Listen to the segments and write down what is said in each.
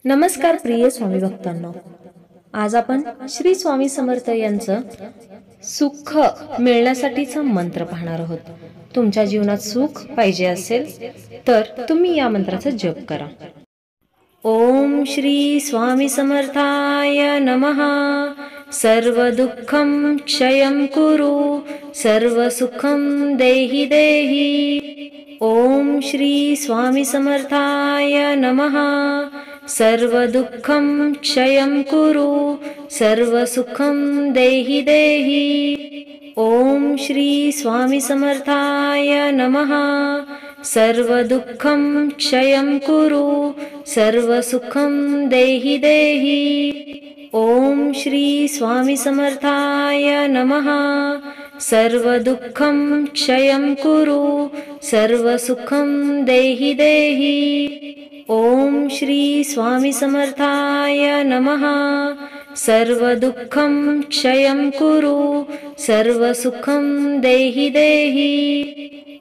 नमस्कार प्रिय स्वामी भक्तांनो, आज आपण श्री स्वामी समर्थ यांचं सुख मिळण्यासाठीचा मंत्र पाहणार आहोत. तुमच्या जीवनात सुख पाहिजे असेल तर तुम्ही या मंत्राचा जप करा. ओम श्री स्वामी समर्थाय नमः. सर्व दुःखं क्षयं कुरु, सर्व सुखं देहि देहि. ओम श्री स्वामी समर्थाय नमः. सर्व दुःखं क्षयं कुरु, सर्व सुखं देहि देहि. ओम श्री स्वामी समर्थाय नमः. सर्व दुःखं क्षयं कुरु, सर्व सुखं देहि देहि. ओम श्री स्वामी समर्थाय नमः. सर्व दुःखं क्षयं कुरु, सर्व सुखं देहि देहि. ओम श्री स्वामी समर्थाय नमः. सर्व दुःखं क्षयं कुरु, सर्व सुखं देहि देहि.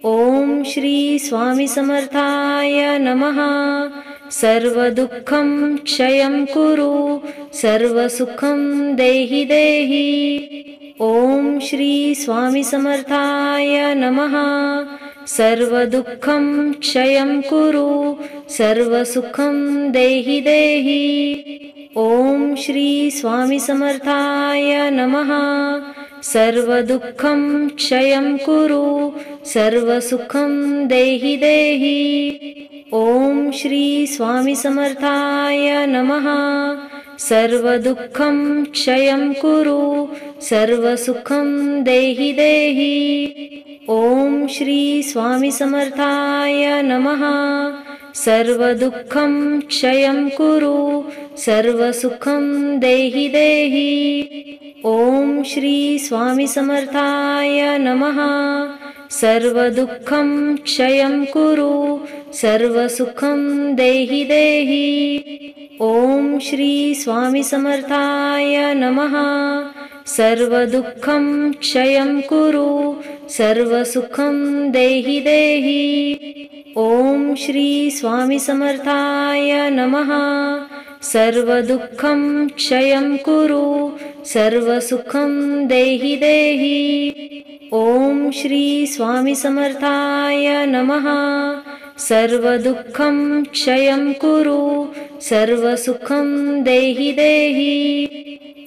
ओम श्री स्वामी समर्थाय नमः. सर्व दुःखं क्षयं कुरु, सर्व सुखं देहि देहि. ओम श्री स्वामी समर्थाय नमः. सर्व दुःखं क्षयं कुरु, सर्व सुखं देहि देहि. ओम श्री स्वामी समर्थाय नमः. सर्व दुःखं क्षयं कुरु, सर्व सुखं देहि देहि. ओम श्री स्वामी समर्थाय नमः. सर्व दुःखं क्षयं कुरु, सर्व सुखं देहि देहि. ओम श्री स्वामी समर्थाय नमः. सर्व दुःखं क्षयं कुरु, सर्व सुखं देहि देहि. ओम श्री स्वामी समर्थाय नमः. सर्व दुःखं क्षयं कुरु, सर्व सुखं देहि देहि. ओम श्री स्वामी समर्थाय नमः. सर्व दुःखं क्षयं कुरु, सर्व सुखं देहि देहि. ओम श्री स्वामी समर्थाय नमः. सर्व दुःखं क्षयं कुरु, सर्व सुखं देहि देहि. ओम श्री स्वामी समर्थाय नमः. सर्व दुःखं क्षयं कुरु, सर्व सुखं देहि देहि.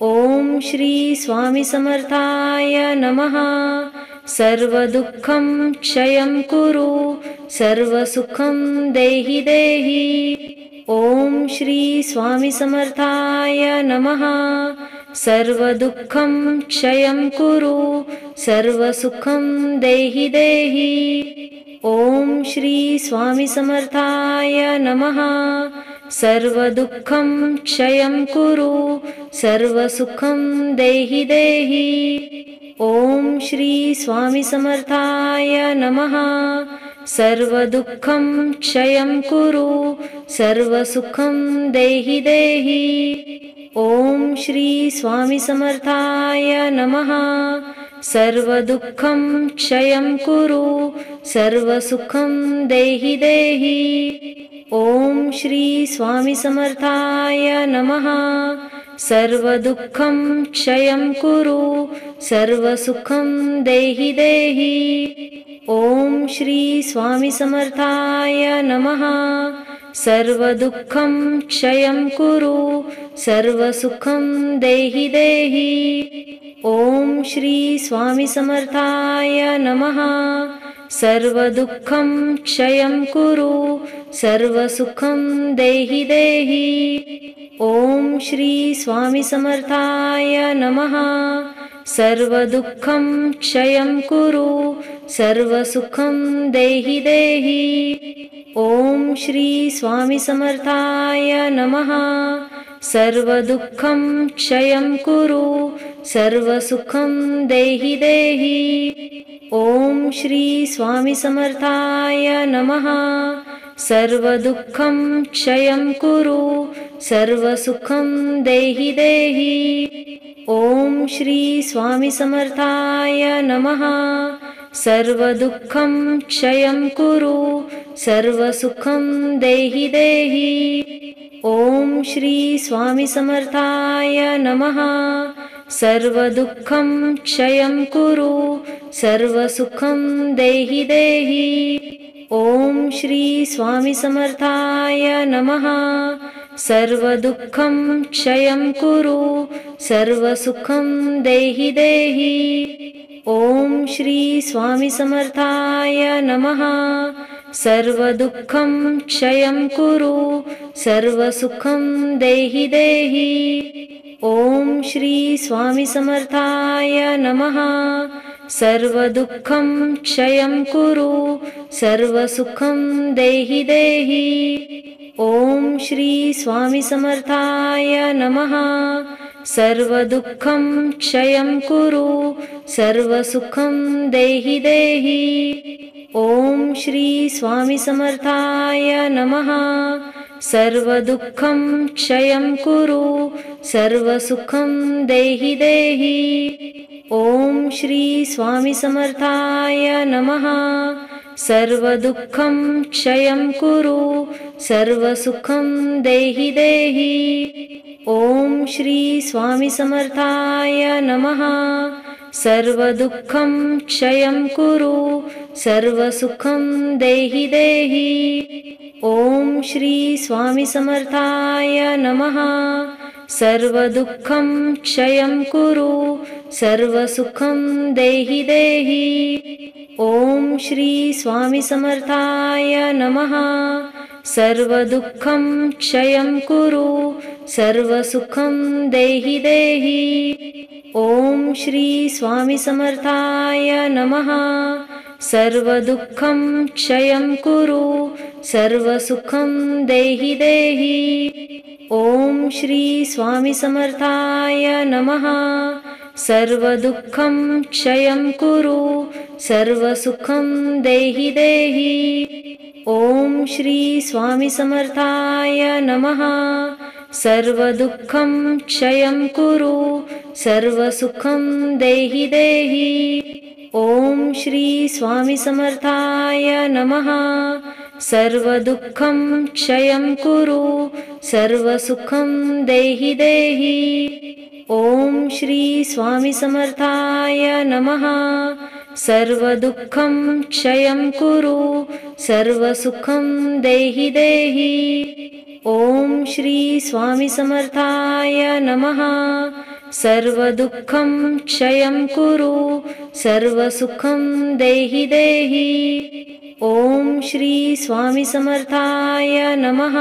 ओम श्री स्वामी समर्थाय नमः. सर्व दुःखं क्षयं कुरु, सर्व सुखं देहि देहि. ओम श्री स्वामी समर्थाय नमः. सर्व दुःखं क्षयं कुरु, सर्व सुखं देहि देहि. ओम श्री स्वामी समर्थाय नमः. सर्व दुःखं क्षयं कुरु, सर्व सुखं देहि देहि. ओम श्री स्वामी समर्थाय नमः. सर्व दुःखं क्षयं कुरु, सर्व सुखं देहि देहि. ओम श्री स्वामी समर्थाय नमः. सर्व दुःखं क्षयं कुरु, सर्व सुखं देहि देहि. ओम श्री स्वामी समर्थाय नमः. सर्व दुःखं क्षयं कुरु, सर्व सुखं देहि देहि. ओम श्री स्वामी समर्थाय नमः. सर्व दुःखं क्षयं कुरु, सर्व सुखं देहि देहि. ओम श्री स्वामी समर्थाय नमः. सर्व दुःखं क्षयं कुरु, सर्व सुखं देहि देहि. ओम श्री स्वामी समर्थाय नमः. सर्व दुःखं क्षयं कुरु, सर्व सुखं देहि देहि. ओम श्री स्वामी समर्थाय नमः. सर्व दुःखं क्षयं कुरु, सर्व सुखं देहि देहि. ओम श्री स्वामी समर्थाय नमः. सर्व दुःखं क्षयं कुरु, सर्व सुखं देहि देहि. ओम श्री स्वामी समर्थाय नमः. सर्व दुःखं क्षयं कुरु, सर्व सुखं देहि देहि. ओम श्री स्वामी समर्थाय नमः। सर्वदुःखं क्षयं कुरु सर्वसुखं देहि देहि। ॐ श्री स्वामी समर्थाय नमः। सर्वदुःखं क्षयं कुरु सर्वसुखं देहि देहि। ॐ श्री स्वामी समर्थाय नमः। सर्वदुःखं क्षयं कुरु सर्वसुखं देहि देहि। ॐ श्री स्वामी समर्थाय नमः। सर्वदुःखं क्षयं कुरु सर्वसुखं देहि देहि। ॐ श्री स्वामी समर्थाय नमः। सर्वदुःखं क्षयं कुरु सर्वसुखं देहि देहि। ॐ श्री स्वामी समर्थाय नमः। सर्वदुःखं क्षयं कुरु सर्वसुखं देहि देहि। ॐ श्री स्वामी समर्थाय नमः। सर्वदुःखं क्षयं कुरु सर्वसुखं देहि देहि। ॐ श्री स्वामी समर्थाय नमः। सर्वदुःखं क्षयं कुरु सर्वसुखं देहि देहि। ॐ श्री स्वामी समर्थाय नमः। सर्वदुःखं क्षयं कुरु सर्वसुखं देहि देहि। ॐ श्री स्वामी समर्थाय नमः। सर्वदुःखं क्षयं कुरु सर्वसुखं देहि देहि। ॐ श्री स्वामी समर्थाय नमः। सर्वदुःखं क्षयं कुरु सर्वसुखं देहि देहि। ॐ श्री स्वामी समर्थाय नमः। सर्वदुःखं क्षयं कुरु सर्वसुखं देहि देहि। ॐ श्री स्वामी समर्थाय नमः। सर्वदुःखं क्षयं कुरु सर्वसुखं देहि देहि। ॐ श्री स्वामी समर्थाय नमः। सर्वदुःखं क्षयं कुरु सर्वसुखं देहि देहि। ॐ श्री स्वामी समर्थाय नमः। सर्वदुःखं क्षयं कुरु सर्वसुखं देहि देहि। ॐ श्री स्वामी समर्थाय नमः। सर्वदुःखं क्षयं कुरु सर्वसुखं देहि देहि। ॐ श्री स्वामी समर्थाय नमः।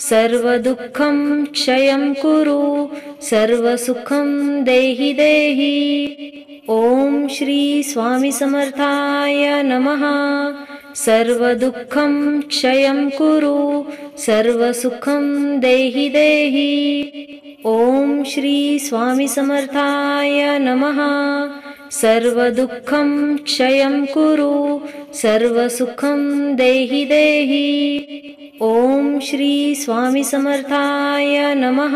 सर्वदुःखं क्षयं कुरु सर्वसुखं देहि देहि। ॐ श्री स्वामी समर्थाय नमः। सर्वदुःखं क्षयं कुरु सर्वसुखं देहि देहि। ॐ श्री स्वामी समर्थाय नमः। सर्वदुःखं क्षयं कुरु सर्वसुखं देहि देहि। ॐ श्री स्वामी समर्थाय नमः।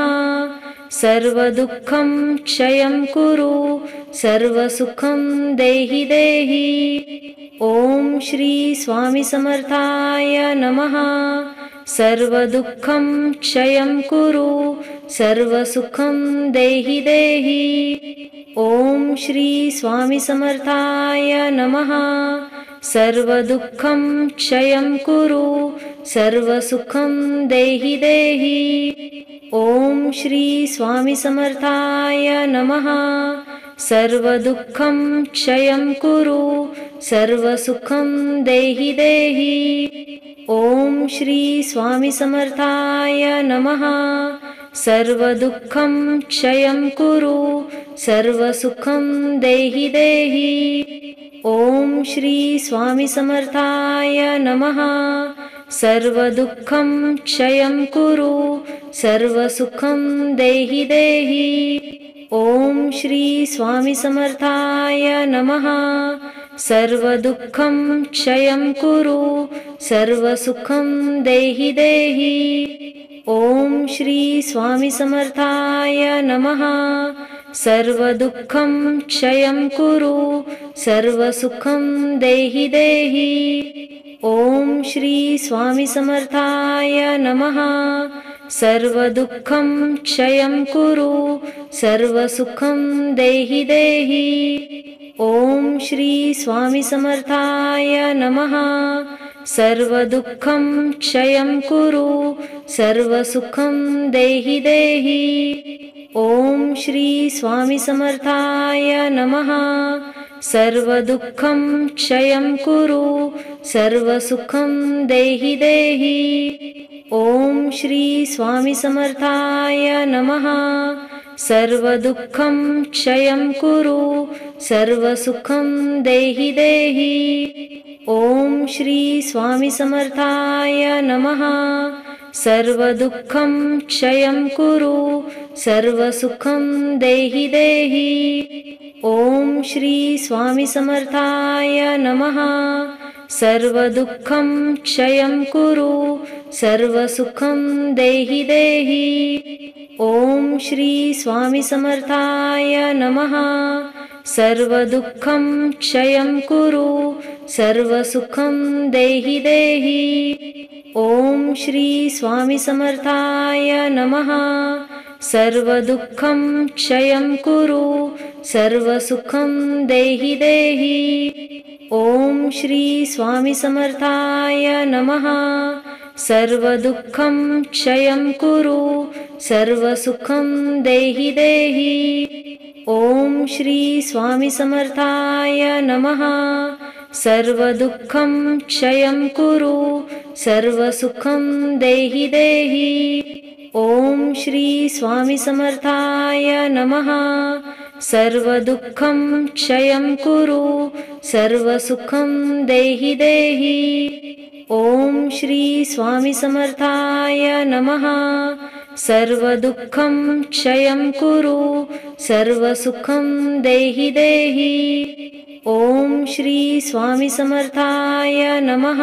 सर्वदुःखं क्षयं कुरु सर्वसुखं देहि देहि। ॐ श्री स्वामी समर्थाय नमः। सर्वदुःखं क्षयं कुरु सर्वसुखं देहि देहि। ॐ श्री स्वामी समर्थाय नमः। सर्वदुःखं क्षयं कुरु सर्वसुखं देहि देहि। ॐ श्री स्वामी समर्थाय नमः। सर्वदुःखं क्षयं कुरु सर्वसुखं देहि देहि। ॐ श्री स्वामी समर्थाय नमः। सर्वदुःखं क्षयं कुरु सर्वसुखं देहि देहि। ॐ श्री स्वामी समर्थाय नमः। सर्वदुःखं क्षयं कुरु सर्वसुखं देहि देहि। ॐ श्री स्वामी समर्थाय नमः। सर्वदुःखं क्षयं कुरु सर्वसुखं देहि देहि। ॐ श्री स्वामी समर्थाय नमः। सर्वदुःखं क्षयं कुरु सर्वसुखं देहि देहि। ॐ श्री स्वामी समर्थाय नमः। सर्वदुःखं क्षयं कुरु सर्वसुखं देहि देहि। ॐ श्री स्वामी समर्थाय नमः। सर्वदुःखं क्षयं कुरु सर्वसुखं देहि देहि। ॐ श्री स्वामी समर्थाय नमः। सर्वदुःखं क्षयं कुरु सर्वसुखं देहि देहि। ॐ श्री स्वामी समर्थाय नमः। सर्वदुःखं क्षयं कुरु सर्वसुखं देहि देहि। ॐ श्री स्वामी समर्थाय नमः। सर्वदुःखं क्षयं कुरु सर्वसुखं देहि देहि। ॐ श्री स्वामी समर्थाय नमः। सर्वदुःखं क्षयं कुरु सर्वसुखं देहि देहि। ॐ श्री स्वामी समर्थाय नमः। सर्वदुःखं क्षयं कुरु सर्वसुखं देहि देहि। ॐ श्री स्वामी समर्थाय नमः। सर्वदुःखं क्षयं कुरु सर्वसुखं देहि देहि। ॐ श्री स्वामी समर्थाय नमः। सर्वदुःखं क्षयं कुरु सर्वसुखं देहि देहि। ॐ श्री स्वामी समर्थाय नमः। सर्वदुःखं क्षयं कुरु सर्वसुखं देहि देहि। ॐ श्री स्वामी समर्थाय नमः। सर्वदुःखं क्षयं कुरु सर्वसुखं देहि देहि। ॐ श्री स्वामी समर्थाय नमः। सर्वदुःखं क्षयं कुरु सर्वसुखं देहि देहि। ॐ श्री स्वामी समर्थाय नमः।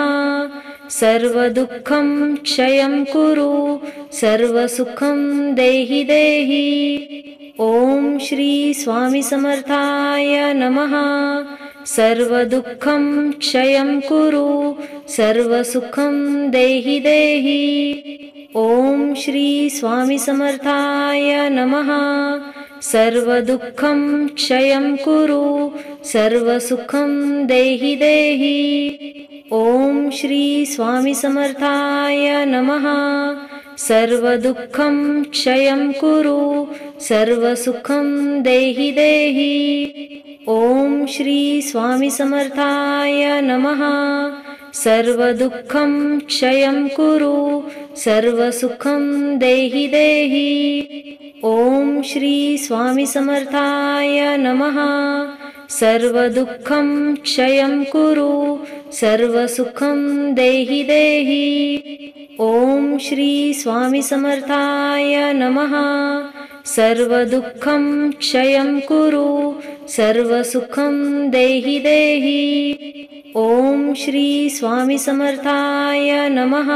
सर्वदुःखं क्षयं कुरु सर्वसुखं देहि देहि। ॐ श्री स्वामी समर्थाय नमः। सर्वदुःखं क्षयं कुरु सर्वसुखं देहि देहि। ॐ श्री स्वामी समर्थाय नमः। सर्वदुःखं क्षयं कुरु सर्वसुखं देहि देहि। ॐ श्री स्वामी समर्थाय नमः। सर्वदुःखं क्षयं कुरु सर्वसुखं देहि देहि। ॐ श्री स्वामी समर्थाय नमः। सर्वदुःखं क्षयं कुरु सर्वसुखं देहि देहि। ॐ श्री स्वामी समर्थाय नमः। सर्वदुःखं क्षयं कुरु सर्वसुखं देहि देहि। ॐ श्री स्वामी समर्थाय नमः। सर्वदुःखं क्षयं कुरु सर्वसुखं देहि देहि। ॐ श्री स्वामी समर्थाय नमः।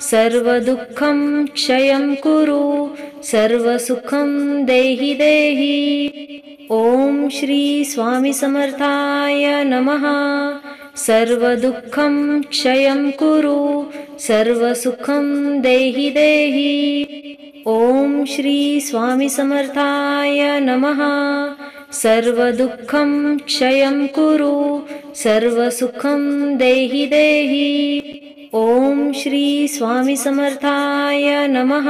सर्वदुःखं क्षयं कुरु सर्वसुखं देहि देहि। ॐ श्री स्वामी समर्थाय नमः। सर्वदुःखं क्षयं कुरु सर्वसुखं देहि देहि। ॐ श्री स्वामी समर्थाय नमः। सर्वदुःखं क्षयं कुरु सर्वसुखं देहि देहि। ॐ श्री स्वामी समर्थाय नमः।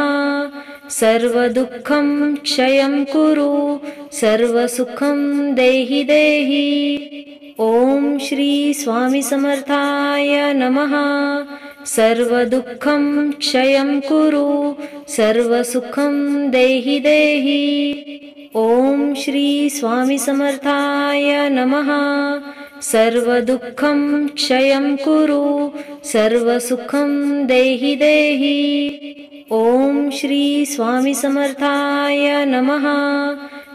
सर्वदुःखं क्षयं कुरु सर्वसुखं देहि देहि। ॐ श्री स्वामी समर्थाय नमः। सर्वदुःखं क्षयं कुरु सर्वसुखं देहि देहि। ॐ श्री स्वामी समर्थाय नमः। सर्वदुःखं क्षयं कुरु सर्वसुखं देहि देहि। ॐ श्री स्वामी समर्थाय नमः।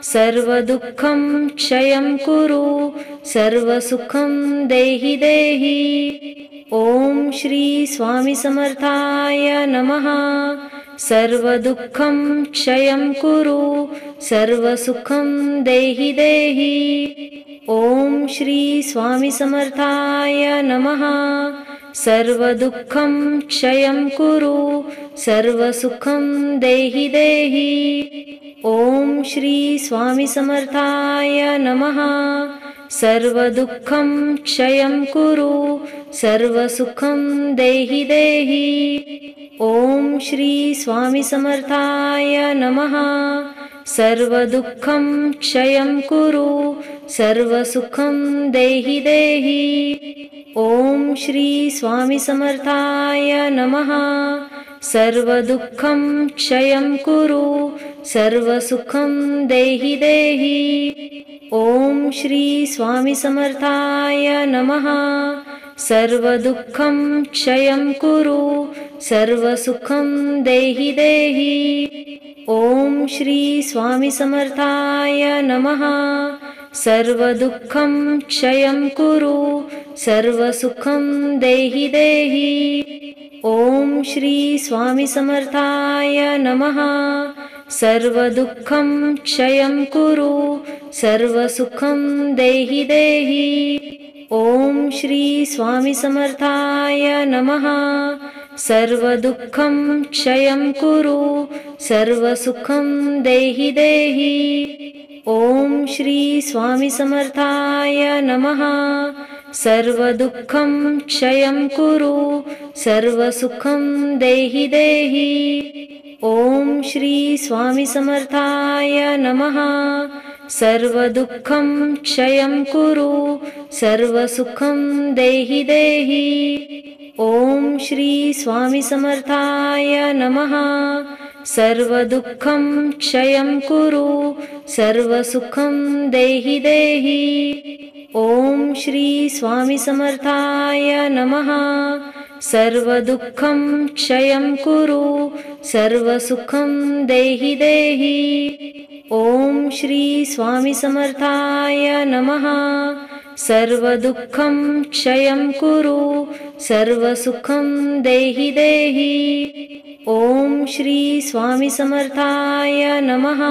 सर्वदुःखं क्षयं कुरु सर्वसुखं देहि देहि। ॐ श्री स्वामी समर्थाय नमः। सर्वदुःखं क्षयं कुरु सर्वसुखं देहि देहि। ॐ श्री स्वामी समर्थाय नमः। सर्वदुःखं क्षयं कुरु सर्वसुखं देहि देहि। ॐ श्री स्वामी समर्थाय नमः। सर्वदुःखं क्षयं कुरु सर्वसुखं देहि देहि। ॐ श्री स्वामी समर्थाय नमः। सर्वदुःखं क्षयं कुरु सर्वसुखं देहि देहि। ॐ श्री स्वामी समर्थाय नमः। सर्वदुःखं क्षयं कुरु सर्वसुखं देहि देहि। ॐ श्री स्वामी समर्थाय नमः। सर्वदुःखं क्षयं कुरु सर्वसुखं देहि देहि। ॐ श्री स्वामी समर्थाय नमः। सर्वदुःखं क्षयं कुरु सर्वसुखं देहि देहि। ॐ श्री स्वामी समर्थाय नमः। सर्वदुःखं क्षयं कुरु सर्वसुखं देहि देहि। ॐ श्री स्वामी समर्थाय नमः। सर्वदुःखं क्षयं कुरु सर्वसुखं देहि देहि। ॐ श्री स्वामी समर्थाय नमः। सर्वदुःखं क्षयं कुरु सर्वसुखं देहि देहि। ॐ श्री स्वामी समर्थाय नमः। सर्वदुःखं क्षयं कुरु सर्वसुखं देहि देहि। ॐ श्री स्वामी समर्थाय नमः। सर्वदुःखं क्षयं कुरु सर्वसुखं देहि देहि। ॐ श्री स्वामी समर्थाय नमः। सर्वदुःखं क्षयं कुरु सर्वसुखं देहि देहि। ॐ श्री स्वामी समर्थाय नमः। सर्वदुःखं क्षयं कुरु सर्वसुखं देहि देहि। ॐ श्री स्वामी समर्थाय नमः।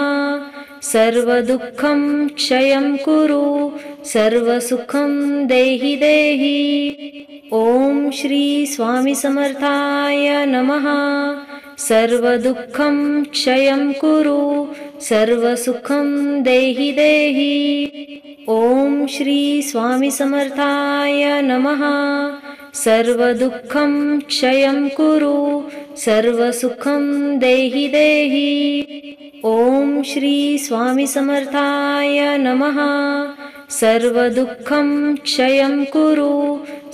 सर्वदुःखं क्षयं कुरु सर्वसुखं देहि देहि। ॐ श्री स्वामी समर्थाय नमः। सर्वदुःखं क्षयं कुरु सर्वसुखं देहि देहि। ॐ श्री स्वामी समर्थाय नमः। सर्वदुःखं क्षयं कुरु सर्वसुखं देहि देहि। ॐ श्री स्वामी समर्थाय नमः। सर्वदुःखं क्षयं कुरु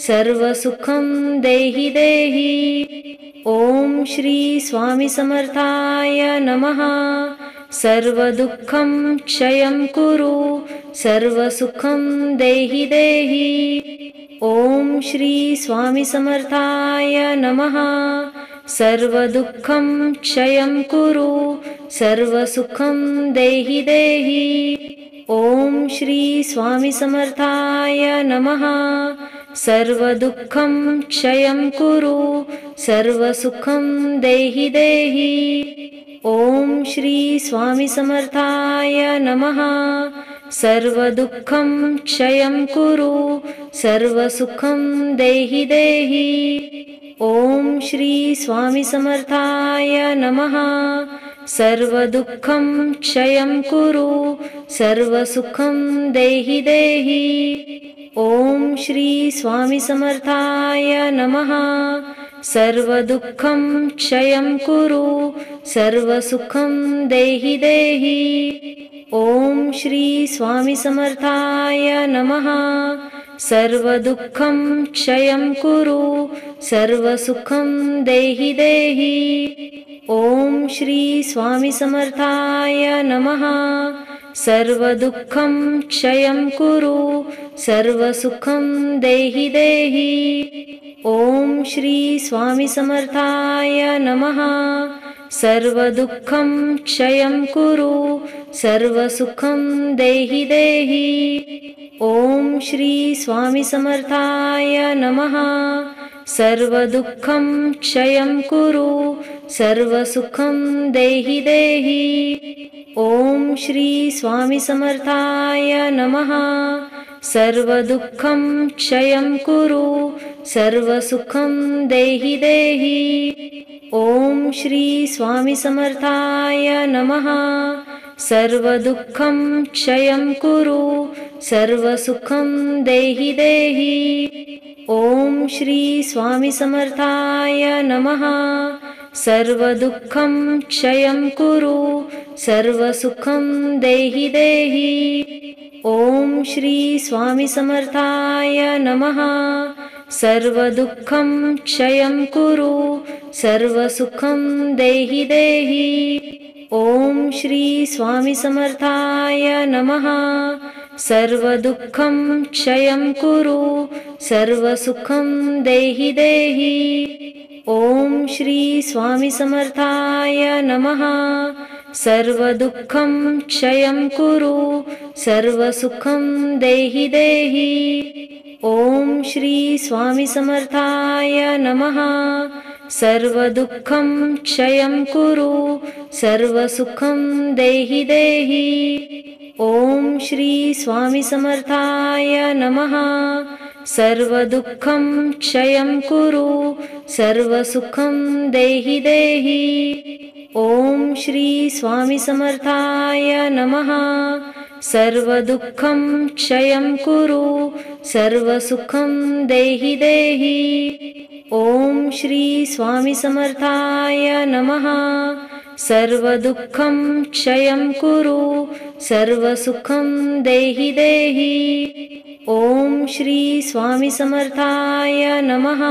सर्वसुखं देहि देहि। ॐ श्री स्वामी समर्थाय नमः। सर्वदुःखं क्षयं कुरु सर्वसुखं देहि देहि। ॐ श्री स्वामी समर्थाय नमः। सर्वदुःखं क्षयं कुरु सर्वसुखं देहि देहि। ॐ श्री स्वामी समर्थाय नमः। सर्वदुःखं क्षयं कुरु सर्वसुखं देहि देहि। ॐ श्री स्वामी समर्थाय नमः। सर्वदुःखं क्षयं कुरु सर्वसुखं देहि देहि। ॐ श्री स्वामी समर्थाय नमः। सर्वदुःखं क्षयं कुरु सर्वसुखं देहि देहि। ॐ श्री स्वामी समर्थाय नमः। सर्वदुःखं क्षयं कुरु सर्वसुखं देहि देहि। ॐ श्री स्वामी समर्थाय नमः। सर्वदुःखं क्षयं कुरु सर्वसुखं देहि देहि। ॐ श्री स्वामी समर्थाय नमः। सर्वदुःखं क्षयं कुरु सर्वसुखं देहि देहि। ॐ श्री स्वामी समर्थाय नमः। सर्वदुःखं क्षयं कुरु सर्वसुखं देहि देहि। ॐ श्री स्वामी समर्थाय नमः। सर्वदुःखं क्षयं कुरु सर्वसुखं देहि देहि। ॐ श्री स्वामी समर्थाय नमः। सर्वदुःखं क्षयं कुरु सर्वसुखं देहि देहि। ॐ श्री स्वामी समर्थाय नमः। सर्वदुःखं क्षयं कुरु सर्वसुखं देहि देहि। ॐ श्री स्वामी समर्थाय नमः। सर्वदुःखं क्षयं कुरु सर्वसुखं देहि देहि। ॐ श्री स्वामी समर्थाय नमः। सर्वदुःखं क्षयं कुरु सर्वसुखं देहि देहि। ॐ श्री स्वामी समर्थाय नमः। सर्वदुःखं क्षयं कुरु सर्वसुखं देहि देहि। ॐ श्री स्वामी समर्थाय नमः। सर्वदुःखं क्षयं कुरु सर्वसुखं देहि देहि। ॐ श्री स्वामी समर्थाय नमः। सर्वदुःखं क्षयं कुरु सर्वसुखं देहि देहि। ॐ श्री स्वामी समर्थाय नमः। सर्वदुःखं क्षयं कुरु सर्वसुखं देहि देहि। ॐ श्री स्वामी समर्थाय नमः। सर्वदुःखं क्षयं कुरु सर्वसुखं देहि देहि। ॐ श्री स्वामी समर्थाय नमः। सर्वदुःखं क्षयं कुरु सर्वसुखं देहि देहि। ॐ श्री स्वामी समर्थाय नमः।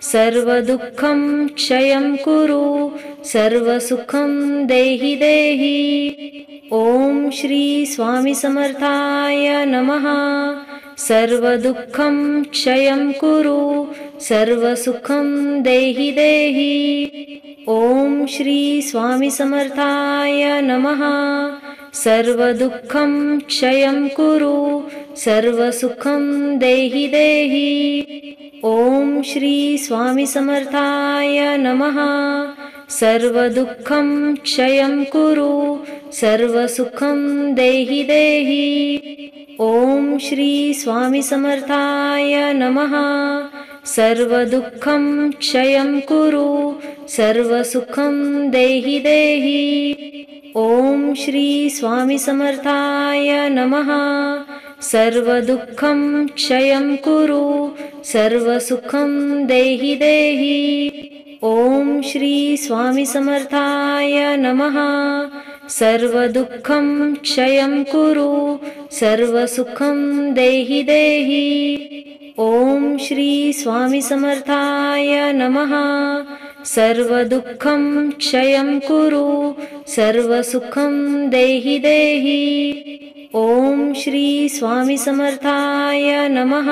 सर्वदुःखं क्षयं कुरु सर्वसुखं देहि देहि। ॐ श्री स्वामी समर्थाय नमः। सर्वदुःखं क्षयं कुरु सर्वसुखं देहि देहि। ॐ श्री स्वामी समर्थाय नमः। सर्वदुःखं क्षयं कुरु सर्वसुखं देहि देहि। ॐ श्री स्वामी समर्थाय नमः। सर्वदुःखं क्षयं कुरु सर्वसुखं देहि देहि। ॐ श्री स्वामी समर्थाय नमः। सर्वदुःखं क्षयं कुरु सर्वसुखं देहि देहि। ॐ श्री स्वामी समर्थाय नमः। सर्वदुःखं क्षयं कुरु सर्वसुखं देहि देहि। ॐ श्री स्वामी समर्थाय नमः। सर्वदुःखं क्षयं कुरु सर्वसुखं देहि देहि। ॐ श्री स्वामी समर्थाय नमः। सर्वदुःखं क्षयं कुरु सर्वसुखं देहि देहि। ॐ श्री स्वामी समर्थाय नमः।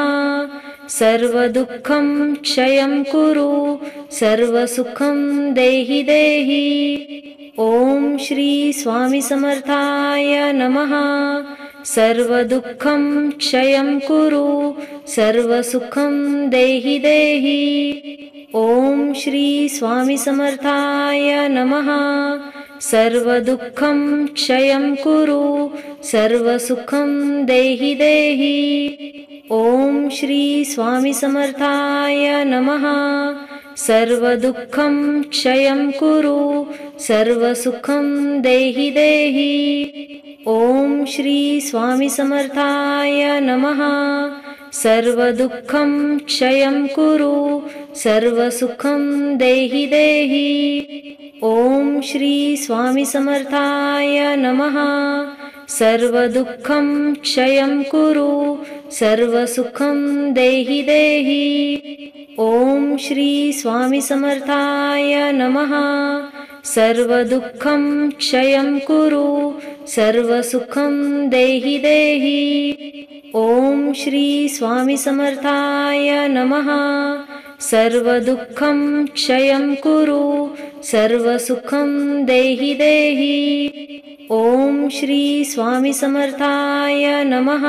सर्वदुःखं क्षयं कुरु सर्वसुखं देहि देहि। ॐ श्री स्वामी समर्थाय नमः। सर्वदुःखं क्षयं कुरु सर्वसुखं देहि देहि। ॐ श्री स्वामी समर्थाय नमः। सर्वदुःखं क्षयं कुरु सर्वसुखं देहि देहि। ॐ श्री स्वामी समर्थाय नमः। सर्वदुःखं क्षयं कुरु सर्वसुखं देहि देहि। ॐ श्री स्वामी समर्थाय नमः। सर्वदुःखं क्षयं कुरु सर्वसुखं देहि देहि। ॐ श्री स्वामी समर्थाय नमः। सर्वदुःखं क्षयं कुरु सर्वसुखं देहि देहि। ॐ श्री स्वामी समर्थाय नमः। सर्वदुःखं क्षयं कुरु सर्वसुखं देहि देहि। ॐ श्री स्वामी समर्थाय नमः। सर्वदुःखं क्षयं कुरु सर्वसुखं देहि देहि। ॐ श्री स्वामी समर्थाय नमः।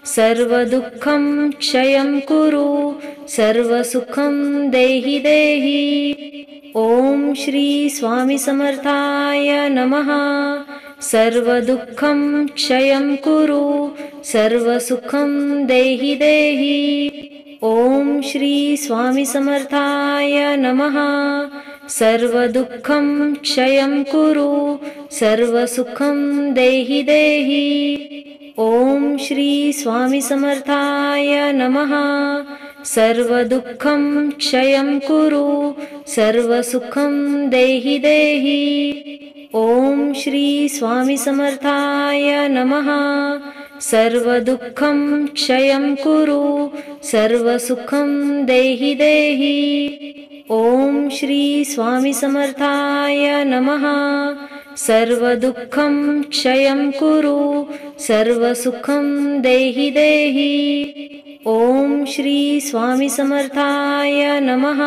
सर्वदुःखं क्षयं कुरु सर्वसुखं देहि देहि। ॐ श्री स्वामी समर्थाय नमः। सर्वदुःखं क्षयं कुरु सर्वसुखं देहि देहि। ॐ श्री स्वामी समर्थाय नमः। सर्वदुःखं क्षयं कुरु सर्वसुखं देहि देहि। ॐ श्री स्वामी समर्थाय नमः। सर्वदुःखं क्षयं कुरु सर्वसुखं देहि देहि। ॐ श्री स्वामी समर्थाय नमः। सर्वदुःखं क्षयं कुरु सर्वसुखं देहि देहि। ॐ श्री स्वामी समर्थाय नमः। सर्वदुःखं क्षयं कुरु सर्वसुखं देहि देहि। ॐ श्री स्वामी समर्थाय नमः।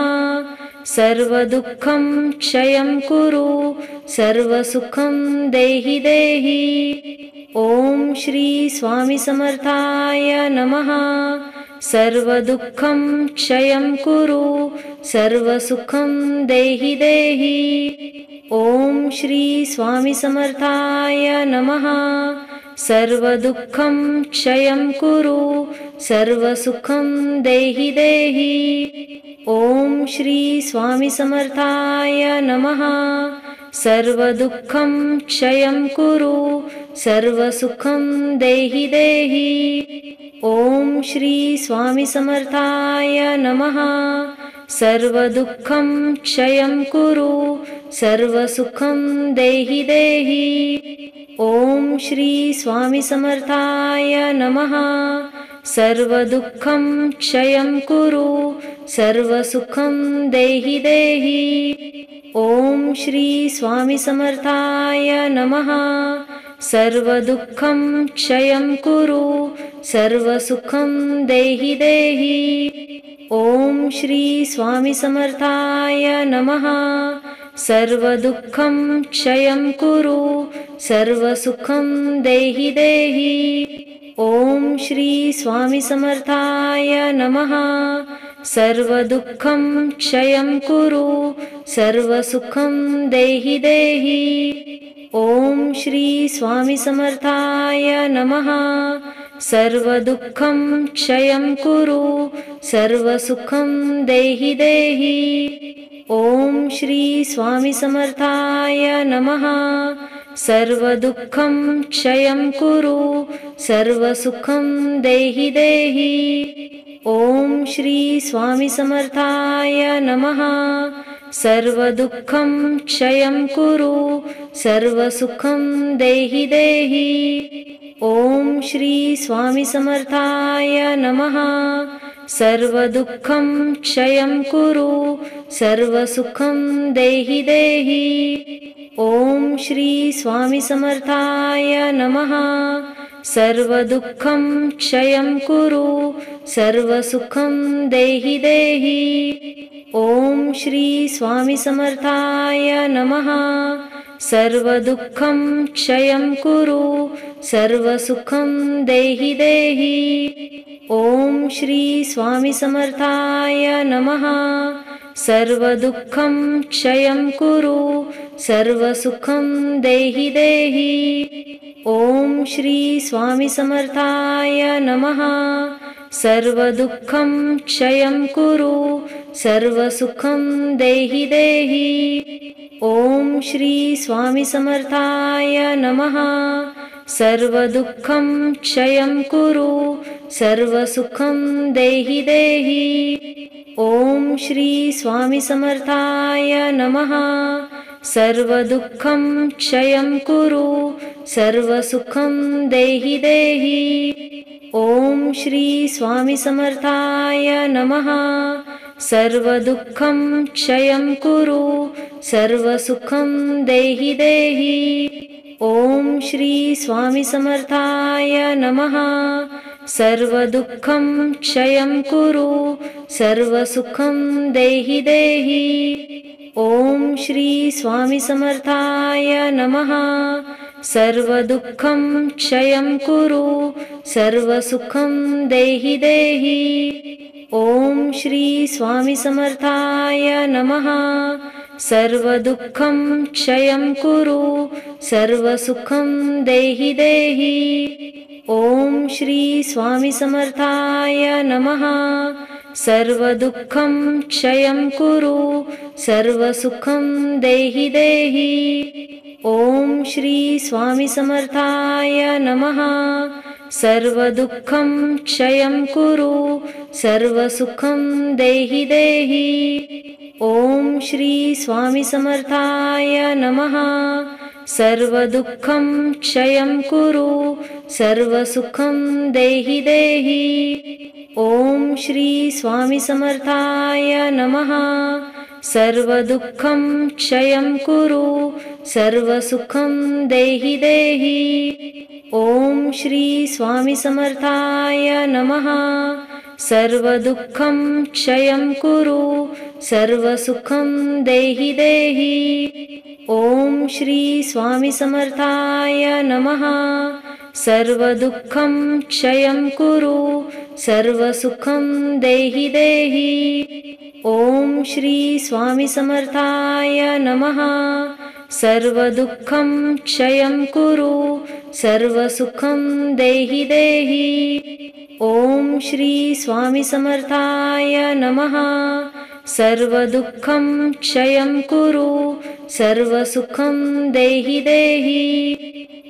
सर्वदुःखं क्षयं कुरु सर्वसुखं देहि देहि। ॐ श्री स्वामी समर्थाय नमः। सर्वदुःखं क्षयं कुरु सर्वसुखं देहि देहि। ॐ श्री स्वामी समर्थाय नमः। सर्वदुःखं क्षयं कुरु सर्वसुखं देहि देहि। ॐ श्री स्वामी समर्थाय नमः। सर्वदुःखं क्षयं कुरु सर्वसुखं देहि देहि। ॐ श्री स्वामी समर्थाय नमः। सर्वदुःखं क्षयं कुरु सर्वसुखं देहि देहि। ॐ श्री स्वामी समर्थाय नमः। सर्वदुःखं क्षयं कुरु सर्वसुखं देहि देहि। ॐ श्री स्वामी समर्थाय नमः। सर्वदुःखं क्षयं कुरु सर्वसुखं देहि देहि। ॐ श्री स्वामी समर्थाय नमः। सर्वदुःखं क्षयं कुरु सर्वसुखं देहि देहि। ॐ श्री स्वामी समर्थाय नमः। सर्वदुःखं क्षयं कुरु सर्वसुखं देहि देहि। ॐ श्री स्वामी समर्थाय नमः। सर्वदुःखं क्षयं कुरु सर्वसुखं देहि देहि। ॐ श्री स्वामी समर्थाय नमः। सर्वदुःखं क्षयं कुरु सर्वसुखं देहि देहि। ॐ श्री स्वामी समर्थाय नमः। सर्वदुःखं क्षयं कुरु सर्वसुखं देहि देहि। ॐ श्री स्वामी समर्थाय नमः। सर्वदुःखं क्षयं कुरु सर्वसुखं देहि देहि। ॐ श्री स्वामी समर्थाय नमः। सर्वदुःखं क्षयं कुरु सर्वसुखं देहि देहि। ॐ श्री स्वामी समर्थाय नमः। सर्वदुःखं क्षयं कुरु सर्वसुखं देहि देहि। ॐ श्री स्वामी समर्थाय नमः। सर्वदुःखं क्षयं कुरु सर्वसुखं देहि देहि। ॐ श्री स्वामी समर्थाय नमः। सर्वदुःखं क्षयं कुरु सर्वसुखं देहि देहि। ॐ श्री स्वामी समर्थाय नमः। सर्वदुःखं क्षयं कुरु सर्वसुखं देहि देहि। ॐ श्री स्वामी समर्थाय नमः। सर्वदुःखं क्षयं कुरु सर्वसुखं देहि देहि। ॐ श्री स्वामी समर्थाय नमः। सर्वदुःखं क्षयं कुरु सर्वसुखं देहि देहि। ॐ श्री स्वामी समर्थाय नमः। सर्वदुःखं क्षयं कुरु सर्वसुखं देहि देहि। ॐ श्री स्वामी समर्थाय नमः। सर्वदुःखं क्षयं कुरु सर्वसुखं देहि देहि। ॐ श्री स्वामी समर्थाय नमः। सर्वदुःखं क्षयं कुरु सर्वसुखं देहि देहि। ॐ श्री स्वामी समर्थाय नमः। सर्वदुःखं क्षयं कुरु सर्वसुखं देहि देहि। ॐ श्री स्वामी समर्थाय नमः। सर्वदुःखं क्षयं कुरु सर्वसुखं देहि देहि। ॐ श्री स्वामी समर्थाय नमः। सर्वदुःखं क्षयं कुरु सर्वसुखं देहि देहि। ॐ श्री स्वामी समर्थाय नमः। सर्वदुःखं क्षयं कुरु सर्वसुखं देहि देहि। ॐ श्री स्वामी समर्थाय नमः। सर्वदुःखं क्षयं कुरु सर्वसुखं देहि देहि। ॐ श्री स्वामी समर्थाय नमः। सर्वदुःखं क्षयं कुरु सर्वसुखं देहि देहि। ॐ श्री स्वामी समर्थाय नमः। सर्वदुःखं क्षयं कुरु सर्वसुखं देहि देहि। ॐ श्री स्वामी समर्थाय नमः। सर्वदुःखं क्षयं कुरु सर्वसुखं देहि देहि।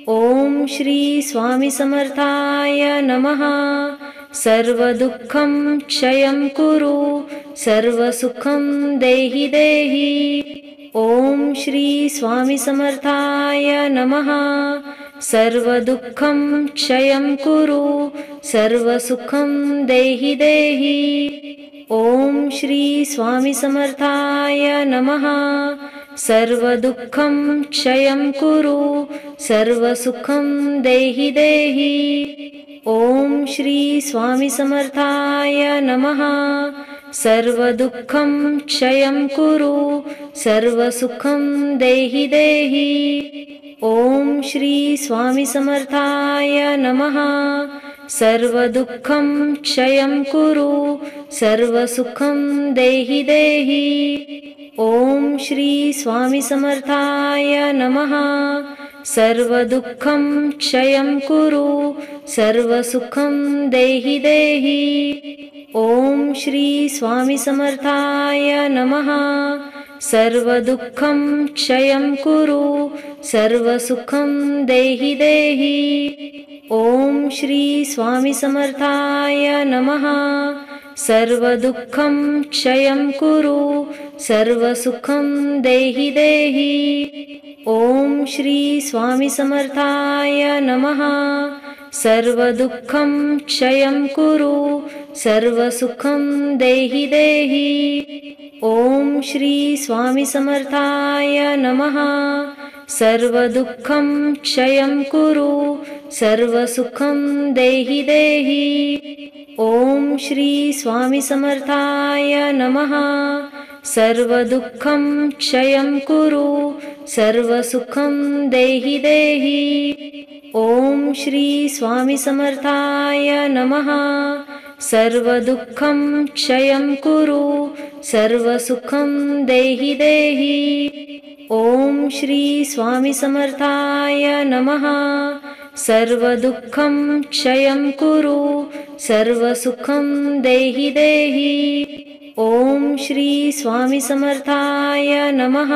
ॐ श्री स्वामी समर्थाय नमः। सर्वदुःखं क्षयं कुरु सर्वसुखं देहि देहि। ॐ श्री स्वामी समर्थाय नमः। सर्वदुःखं क्षयं कुरु सर्वसुखं देहि देहि। ॐ श्री स्वामी समर्थाय नमः। सर्वदुःखं क्षयं कुरु सर्वसुखं देहि देहि। ॐ श्री स्वामी समर्थाय नमः। सर्वदुःखं क्षयं कुरु सर्वसुखं देहि देहि। ॐ श्री स्वामी समर्थाय नमः। सर्वदुःखं क्षयं कुरु सर्वसुखं देहि देहि। ॐ श्री स्वामी समर्थाय नमः। सर्वदुःखं क्षयं कुरु सर्वसुखं देहि देहि। ॐ श्री स्वामी समर्थाय नमः। सर्वदुःखं क्षयं कुरु सर्वसुखं देहि देहि। ॐ श्री स्वामी समर्थाय नमः। सर्वदुःखं क्षयं कुरु सर्वसुखं देहि देहि। ॐ श्री स्वामी समर्थाय नमः। सर्वदुःखं क्षयं कुरु सर्वसुखं देहि देहि। ॐ श्री स्वामी समर्थाय नमः। सर्वदुःखं क्षयं कुरु सर्वसुखं देहि देहि। ॐ श्री स्वामी समर्थाय नमः। सर्वदुःखं क्षयं कुरु सर्वसुखं देहि देहि। ॐ श्री स्वामी समर्थाय नमः। सर्वदुःखं क्षयं कुरु सर्वसुखं देहि देहि। ॐ श्री स्वामी समर्थाय नमः। सर्वदुःखं क्षयं कुरु सर्वसुखं देहि देहि। ॐ श्री स्वामी समर्थाय नमः।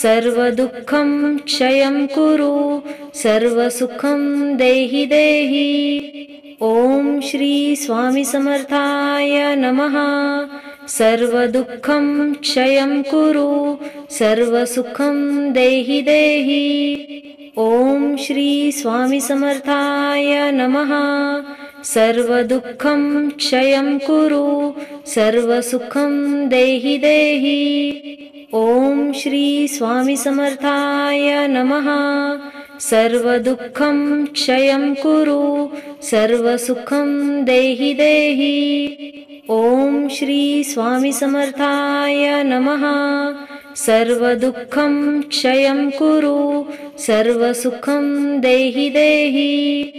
सर्वदुःखं क्षयं कुरु सर्वसुखं देहि देहि। ॐ श्री स्वामी समर्थाय नमः। सर्वदुःखं क्षयं कुरु सर्वसुखं देहि देहि। ॐ श्री स्वामी समर्थाय नमः। सर्वदुःखं क्षयं कुरु सर्वसुखं देहि देहि। ॐ श्री स्वामी समर्थाय नमः। सर्वदुःखं क्षयं कुरु सर्वसुखं देहि देहि। ॐ श्री स्वामी समर्थाय नमः। सर्वदुःखं क्षयं कुरु सर्वसुखं देहि देहि।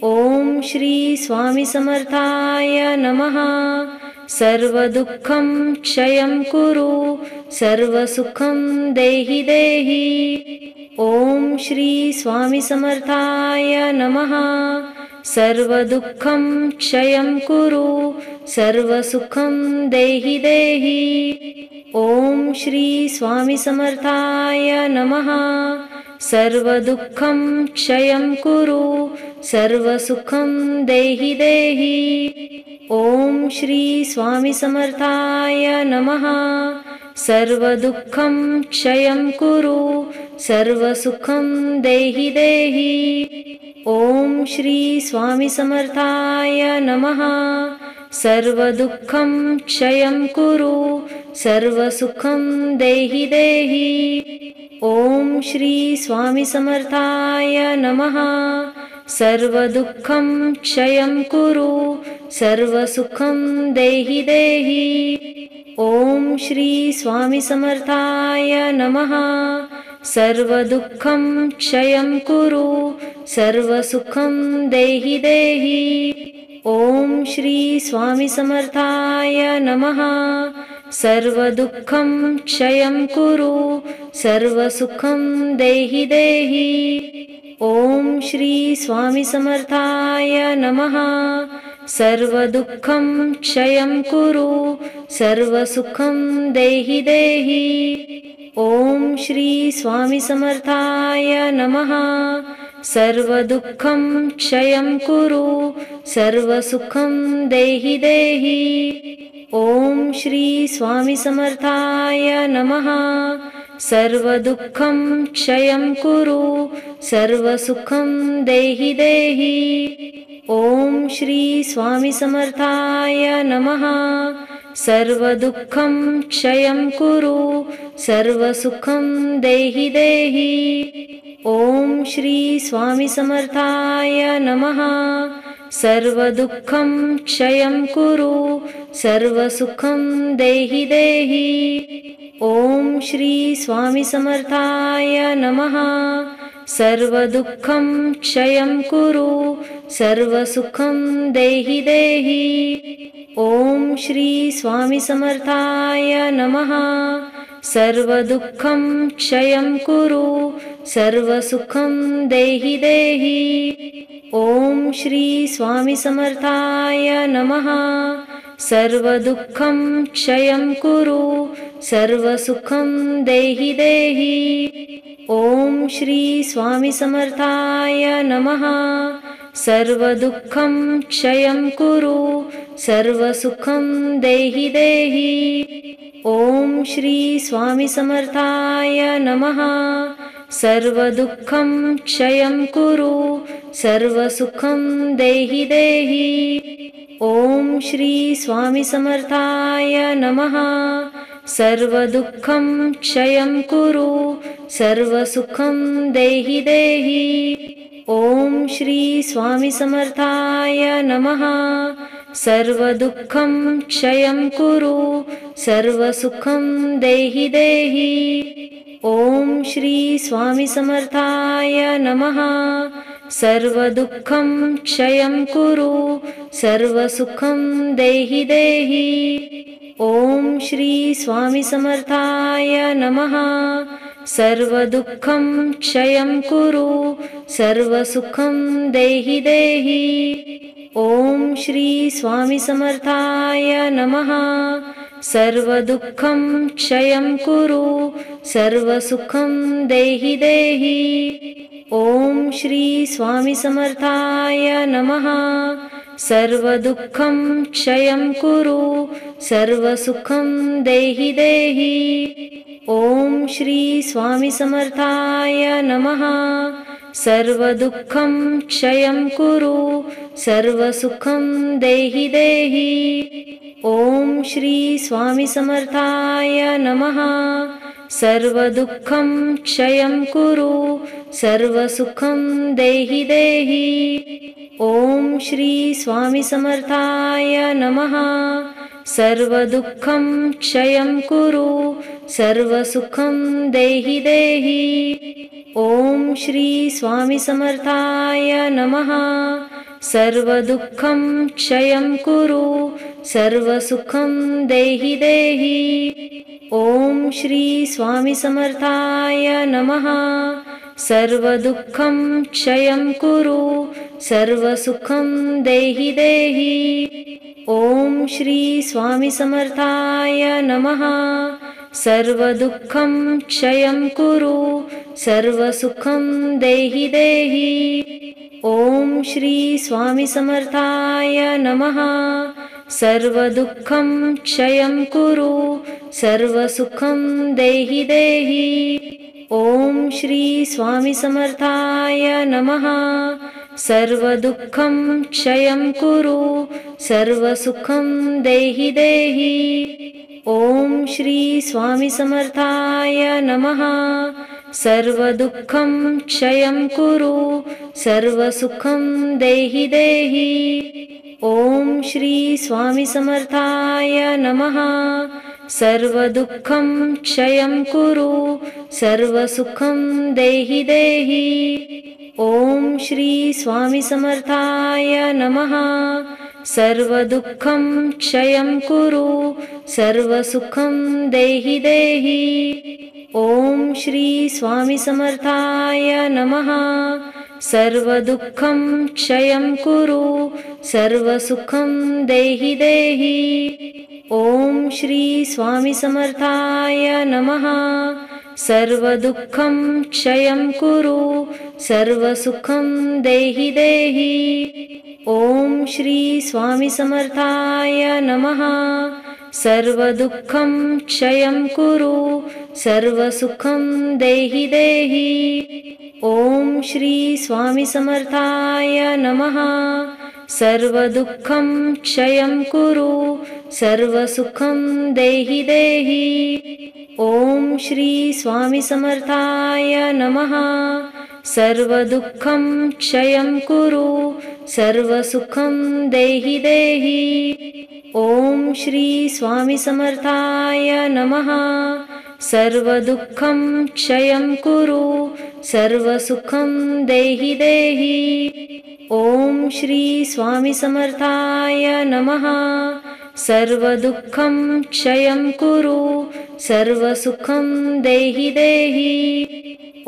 ॐ श्री स्वामी समर्थाय नमः। सर्वदुःखं क्षयं कुरु सर्वसुखं देहि देहि। ॐ श्री स्वामी समर्थाय नमः। सर्वदुःखं क्षयं कुरु सर्वसुखं देहि देहि। ॐ श्री स्वामी समर्थाय नमः। सर्वदुःखं क्षयं कुरु सर्वसुखं देहि देहि। ॐ श्री स्वामी समर्थाय नमः। सर्वदुःखं क्षयं कुरु सर्वसुखं देहि देहि। ॐ श्री स्वामी समर्थाय नमः। सर्वदुःखं क्षयं कुरु सर्वसुखं देहि देहि। ॐ श्री स्वामी समर्थाय नमः। सर्वदुःखं क्षयं कुरु सर्वसुखं देहि देहि। ॐ श्री स्वामी समर्थाय नमः। सर्वदुःखं क्षयं कुरु सर्वसुखं देहि देहि। ॐ श्री स्वामी समर्थाय नमः। सर्वदुःखं क्षयं कुरु सर्वसुखं देहि देहि। ॐ श्री स्वामी समर्थाय नमः। सर्वदुःखं क्षयं कुरु सर्वसुखं देहि देहि। ॐ श्री स्वामी समर्थाय नमः। सर्वदुःखं क्षयं कुरु सर्वसुखं देहि देहि। ॐ श्री स्वामी समर्थाय नमः। सर्वदुःखं क्षयं कुरु सर्वसुखं देहि देहि। ॐ श्री स्वामी समर्थाय नमः। सर्वदुःखं क्षयं कुरु सर्वसुखं देहि देहि। ॐ श्री स्वामी समर्थाय नमः। सर्वदुःखं क्षयं कुरु सर्वसुखं देहि देहि। ॐ श्री स्वामी समर्थाय नमः। सर्वदुःखं क्षयं कुरु सर्वसुखं देहि देहि। ॐ श्री स्वामी समर्थाय नमः। सर्वदुःखं क्षयं कुरु सर्वसुखं देहि देहि। ॐ श्री स्वामी समर्थाय नमः। सर्वदुःखं क्षयं कुरु सर्वसुखं देहि देहि। ॐ श्री स्वामी समर्थाय नमः। सर्वदुःखं क्षयं कुरु सर्वसुखं देहि देहि। ॐ श्री स्वामी समर्थाय नमः। सर्वदुःखं क्षयं कुरु सर्वसुखं देहि देहि। ॐ श्री स्वामी समर्थाय नमः। सर्वदुःखं क्षयं कुरु सर्वसुखं देहि देहि। ॐ श्री स्वामी समर्थाय नमः। सर्वदुःखं क्षयं कुरु सर्वसुखं देहि देहि। ॐ श्री स्वामी समर्थाय नमः। सर्वदुःखं क्षयं कुरु सर्वसुखं देहि देहि। ॐ श्री स्वामी समर्थाय नमः। सर्वदुःखं क्षयं कुरु सर्वसुखं देहि देहि। ॐ श्री स्वामी समर्थाय नमः। सर्वदुःखं क्षयं कुरु सर्वसुखं देहि देहि। ॐ श्री स्वामी समर्थाय नमः। सर्वदुःखं क्षयं कुरु सर्वसुखं देहि देहि। ॐ श्री स्वामी समर्थाय नमः। सर्वदुःखं क्षयं कुरु सर्वसुखं देहि देहि। ॐ श्री स्वामी समर्थाय नमः। सर्वदुःखं क्षयं कुरु सर्वसुखं देहि देहि। ॐ श्री स्वामी समर्थाय नमः। सर्वदुःखं क्षयं कुरु सर्वसुखं देहि देहि। ॐ श्री स्वामी समर्थाय नमः। सर्वदुःखं क्षयं कुरु सर्वसुखं देहि देहि। ॐ श्री स्वामी समर्थाय नमः। सर्वदुःखं क्षयं कुरु सर्वसुखं देहि देहि। ॐ श्री स्वामी समर्थाय नमः। सर्वदुःखं क्षयं कुरु सर्वसुखं देहि देहि। ॐ श्री स्वामी समर्थाय नमः। सर्वदुःखं क्षयं कुरु सर्वसुखं देहि देहि। ॐ श्री स्वामी समर्थाय नमः। सर्वदुःखं क्षयं कुरु सर्वसुखं देहि देहि। ॐ श्री स्वामी समर्थाय नमः। सर्वदुःखं क्षयं कुरु सर्वसुखं देहि देहि। ॐ श्री स्वामी समर्थाय नमः। सर्वदुःखं क्षयं कुरु सर्वसुखं देहि देहि। ॐ श्री स्वामी समर्थाय नमः। सर्वदुःखं क्षयं कुरु सर्वसुखं देहि देहि। ॐ श्री स्वामी समर्थाय नमः। सर्वदुःखं क्षयं कुरु सर्वसुखं देहि देहि। ॐ श्री स्वामी समर्थाय नमः। सर्वदुःखं क्षयं कुरु सर्वसुखं देहि देहि। ॐ श्री स्वामी समर्थाय नमः। सर्वदुःखं क्षयं कुरु सर्वसुखं देहि देहि। ॐ श्री स्वामी समर्थाय नमः। सर्वदुःखं क्षयं कुरु सर्वसुखं देहि देहि। ॐ श्री स्वामी समर्थाय नमः। सर्वदुःखं क्षयं कुरु सर्वसुखं देहि देहि। ॐ श्री स्वामी समर्थाय नमः। सर्वदुःखं क्षयं कुरु सर्वसुखं देहि देहि। ॐ श्री स्वामी समर्थाय नमः। सर्वदुःखं क्षयं कुरु सर्वसुखं देहि देहि।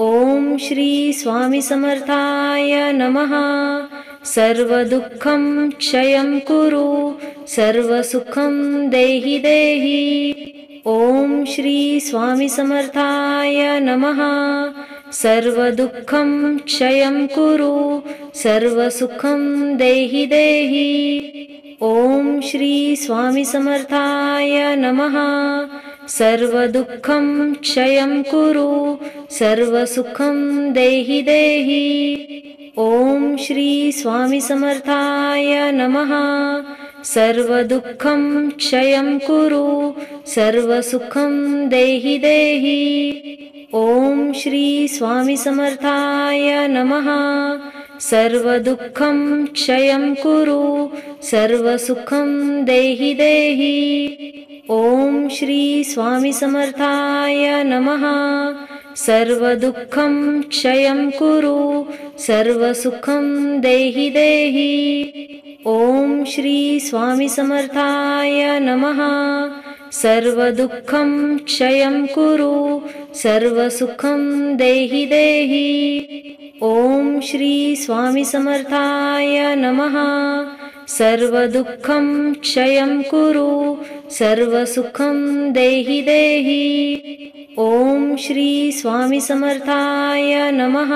ॐ श्री स्वामी समर्थाय नमः। सर्वदुःखं क्षयं कुरु सर्वसुखं देहि देहि। ॐ श्री स्वामी समर्थाय नमः। सर्वदुःखं क्षयं कुरु सर्वसुखं देहि देहि। ॐ श्री स्वामी समर्थाय नमः। सर्वदुःखं क्षयं कुरु सर्वसुखं देहि देहि। ॐ श्री स्वामी समर्थाय नमः। सर्वदुःखं क्षयं कुरु सर्वसुखं देहि देहि। ॐ श्री स्वामी समर्थाय नमः। सर्वदुःखं क्षयं कुरु सर्वसुखं देहि देहि। ॐ श्री स्वामी समर्थाय नमः। सर्वदुःखं क्षयं कुरु सर्वसुखं देहि देहि। ॐ श्री स्वामी समर्थाय नमः। सर्वदुःखं क्षयं कुरु सर्वसुखं देहि देहि। ॐ श्री स्वामी समर्थाय नमः। सर्वदुःखं क्षयं कुरु सर्वसुखं देहि देहि। ॐ श्री स्वामी समर्थाय नमः।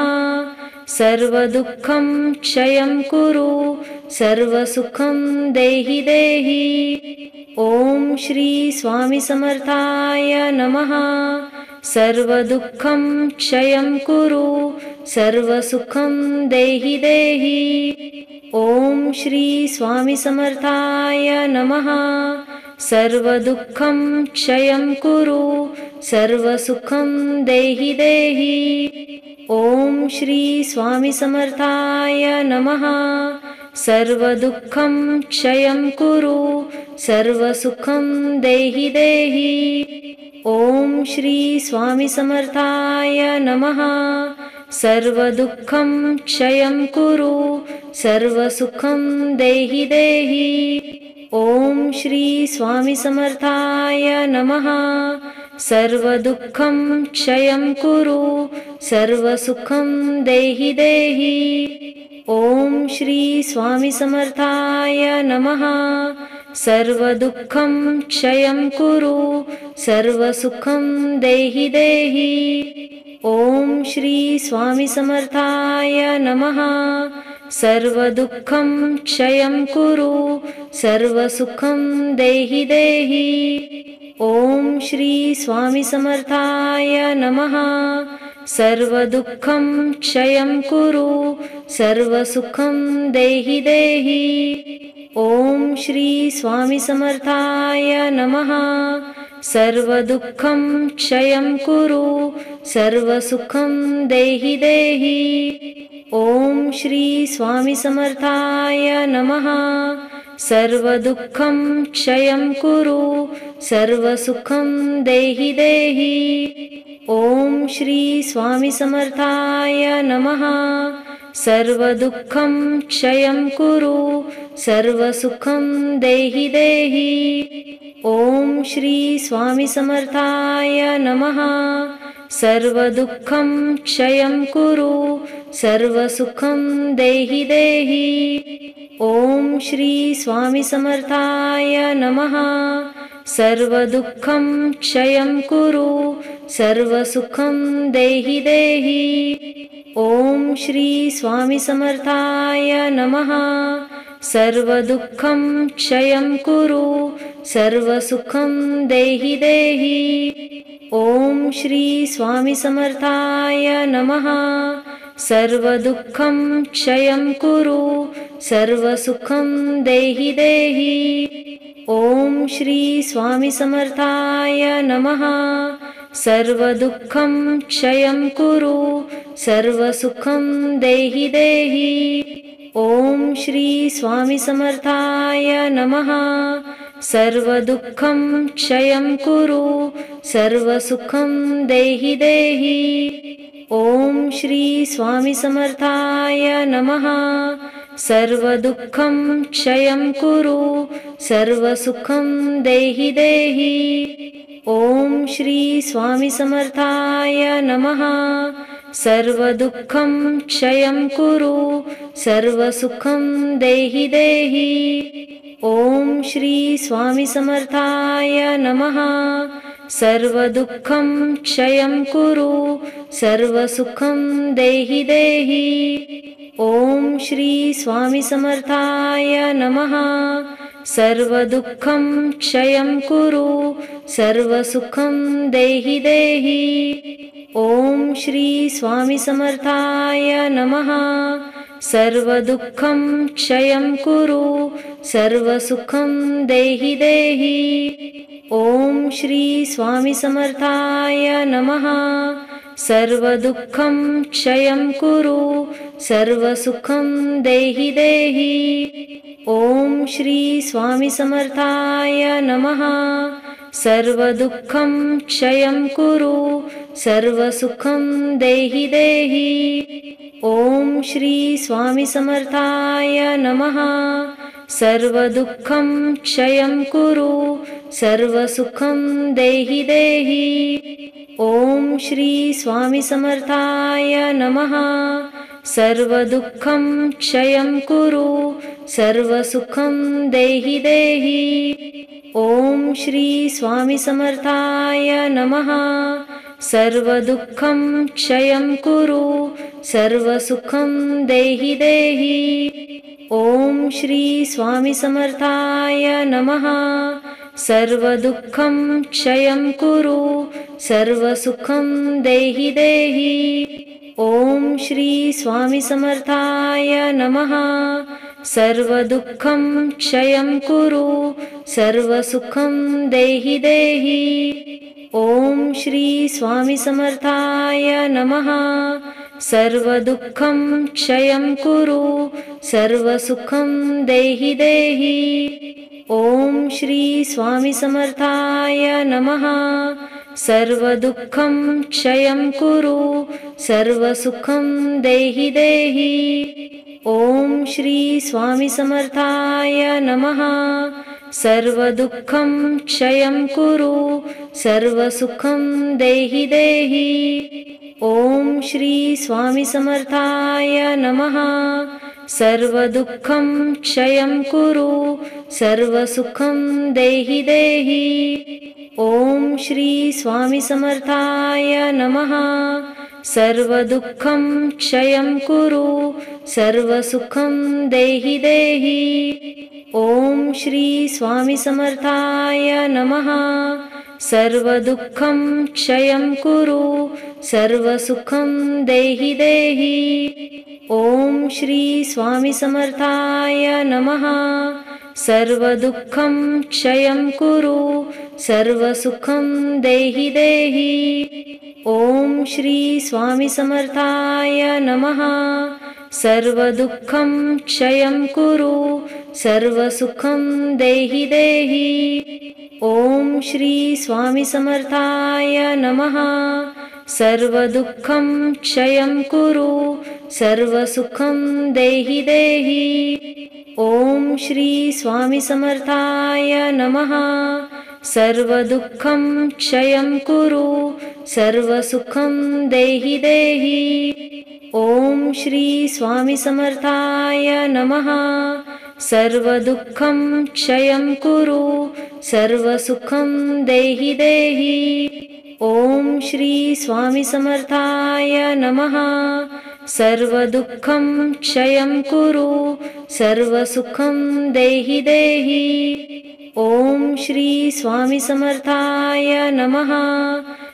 सर्वदुःखं क्षयं कुरु सर्वसुखं देहि देहि। ॐ श्री स्वामी समर्थाय नमः। सर्वदुःखं क्षयं कुरु सर्वसुखं देहि देहि। ॐ श्री स्वामी समर्थाय नमः। सर्वदुःखं क्षयं कुरु सर्वसुखं देहि देहि। ॐ श्री स्वामी समर्थाय नमः। सर्वदुःखं क्षयं कुरु सर्वसुखं देहि देहि। ॐ श्री स्वामी समर्थाय नमः। सर्वदुःखं क्षयं कुरु सर्वसुखं देहि देहि। ॐ श्री स्वामी समर्थाय नमः। सर्वदुःखं क्षयं कुरु सर्वसुखं देहि देहि। ॐ श्री स्वामी समर्थाय नमः। सर्वदुःखं क्षयं कुरु सर्वसुखं देहि देहि। ॐ श्री स्वामी समर्थाय नमः। सर्वदुःखं क्षयं कुरु सर्वसुखं देहि देहि। ॐ श्री स्वामी समर्थाय नमः। सर्वदुःखं क्षयं कुरु सर्वसुखं देहि देहि। ॐ श्री स्वामी समर्थाय नमः। सर्वदुःखं क्षयं कुरु सर्वसुखं देहि देहि। ॐ श्री स्वामी समर्थाय नमः। सर्वदुःखं क्षयं कुरु सर्वसुखं देहि देहि। ॐ श्री स्वामी समर्थाय नमः। सर्वदुःखं क्षयं कुरु सर्वसुखं देहि देहि। ॐ श्री स्वामी समर्थाय नमः। सर्वदुःखं क्षयं कुरु सर्वसुखं देहि देहि। ॐ श्री स्वामी समर्थाय नमः। सर्वदुःखं क्षयं कुरु सर्वसुखं देहि देहि। ॐ श्री स्वामी समर्थाय नमः। सर्वदुःखं क्षयं कुरु सर्वसुखं देहि देहि। ॐ श्री स्वामी समर्थाय नमः। सर्वदुःखं क्षयं कुरु सर्वसुखं देहि देहि। ॐ श्री स्वामी समर्थाय नमः। सर्वदुःखं क्षयं कुरु सर्वसुखं देहि देहि। ॐ श्री स्वामी समर्थाय नमः। सर्वदुःखं क्षयं कुरु सर्वसुखं देहि देहि। ॐ श्री स्वामी समर्थाय नमः। सर्वदुःखं क्षयं कुरु सर्वसुखं देहि देहि। ॐ श्री स्वामी समर्थाय नमः। सर्वदुःखं क्षयं कुरु सर्वसुखं देहि देहि। ॐ श्री स्वामी समर्थाय नमः। सर्वदुःखं क्षयं कुरु सर्वसुखं देहि देहि। ॐ श्री स्वामी समर्थाय नमः। सर्वदुःखं क्षयं कुरु सर्वसुखं देहि देहि। ॐ श्री स्वामी समर्थाय नमः। सर्वदुःखं क्षयं कुरु सर्वसुखं देहि देहि। ॐ श्री स्वामी समर्थाय नमः। सर्वदुःखं क्षयं कुरु सर्वसुखं देहि देहि। ॐ श्री स्वामी समर्थाय नमः। सर्वदुःखं क्षयं कुरु सर्वसुखं देहि देहि। ॐ श्री स्वामी समर्थाय नमः। सर्वदुःखं क्षयं कुरु सर्वसुखं देहि देहि। ॐ श्री स्वामी समर्थाय नमः। सर्वदुःखं क्षयं कुरु सर्वसुखं देहि देहि। ॐ श्री स्वामी समर्थाय नमः। सर्वदुःखं क्षयं कुरु सर्वसुखं देहि देहि। ॐ श्री स्वामी समर्थाय नमः। सर्वदुःखं क्षयं कुरु सर्वसुखं देहि देहि। ॐ श्री स्वामी समर्थाय नमः। सर्वदुःखं क्षयं कुरु सर्वसुखं देहि देहि। ॐ श्री स्वामी समर्थाय नमः। सर्वदुःखं क्षयं कुरु सर्वसुखं देहि देहि। ॐ श्री स्वामी समर्थाय नमः। सर्वदुःखं क्षयं कुरु सर्वसुखं देहि देहि। ॐ श्री स्वामी समर्थाय नमः। सर्वदुःखं क्षयं कुरु सर्वसुखं देहि देहि। ॐ श्री स्वामी समर्थाय नमः। सर्वदुःखं क्षयं कुरु सर्वसुखं देहि देहि। ॐ श्री स्वामी समर्थाय नमः। सर्वदुःखं क्षयं कुरु सर्वसुखं देहि देहि। ॐ श्री स्वामी समर्थाय नमः। सर्वदुःखं क्षयं कुरु सर्वसुखं देहि देहि। ॐ श्री स्वामी समर्थाय नमः। सर्वदुःखं क्षयं कुरु सर्वसुखं देहि देहि। ॐ श्री स्वामी समर्थाय नमः। सर्वदुःखं क्षयं कुरु सर्वसुखं देहि देहि। ॐ श्री स्वामी समर्थाय नमः। सर्वदुःखं क्षयं कुरु सर्वसुखं देहि देहि। ॐ श्री स्वामी समर्थाय नमः। सर्वदुःखं क्षयं कुरु सर्वसुखं देहि देहि। ॐ श्री स्वामी समर्थाय नमः। सर्वदुःखं क्षयं कुरु सर्वसुखं देहि देहि। ॐ श्री स्वामी समर्थाय नमः। सर्वदुःखं क्षयं कुरु सर्वसुखं देहि देहि। ॐ श्री स्वामी समर्थाय नमः।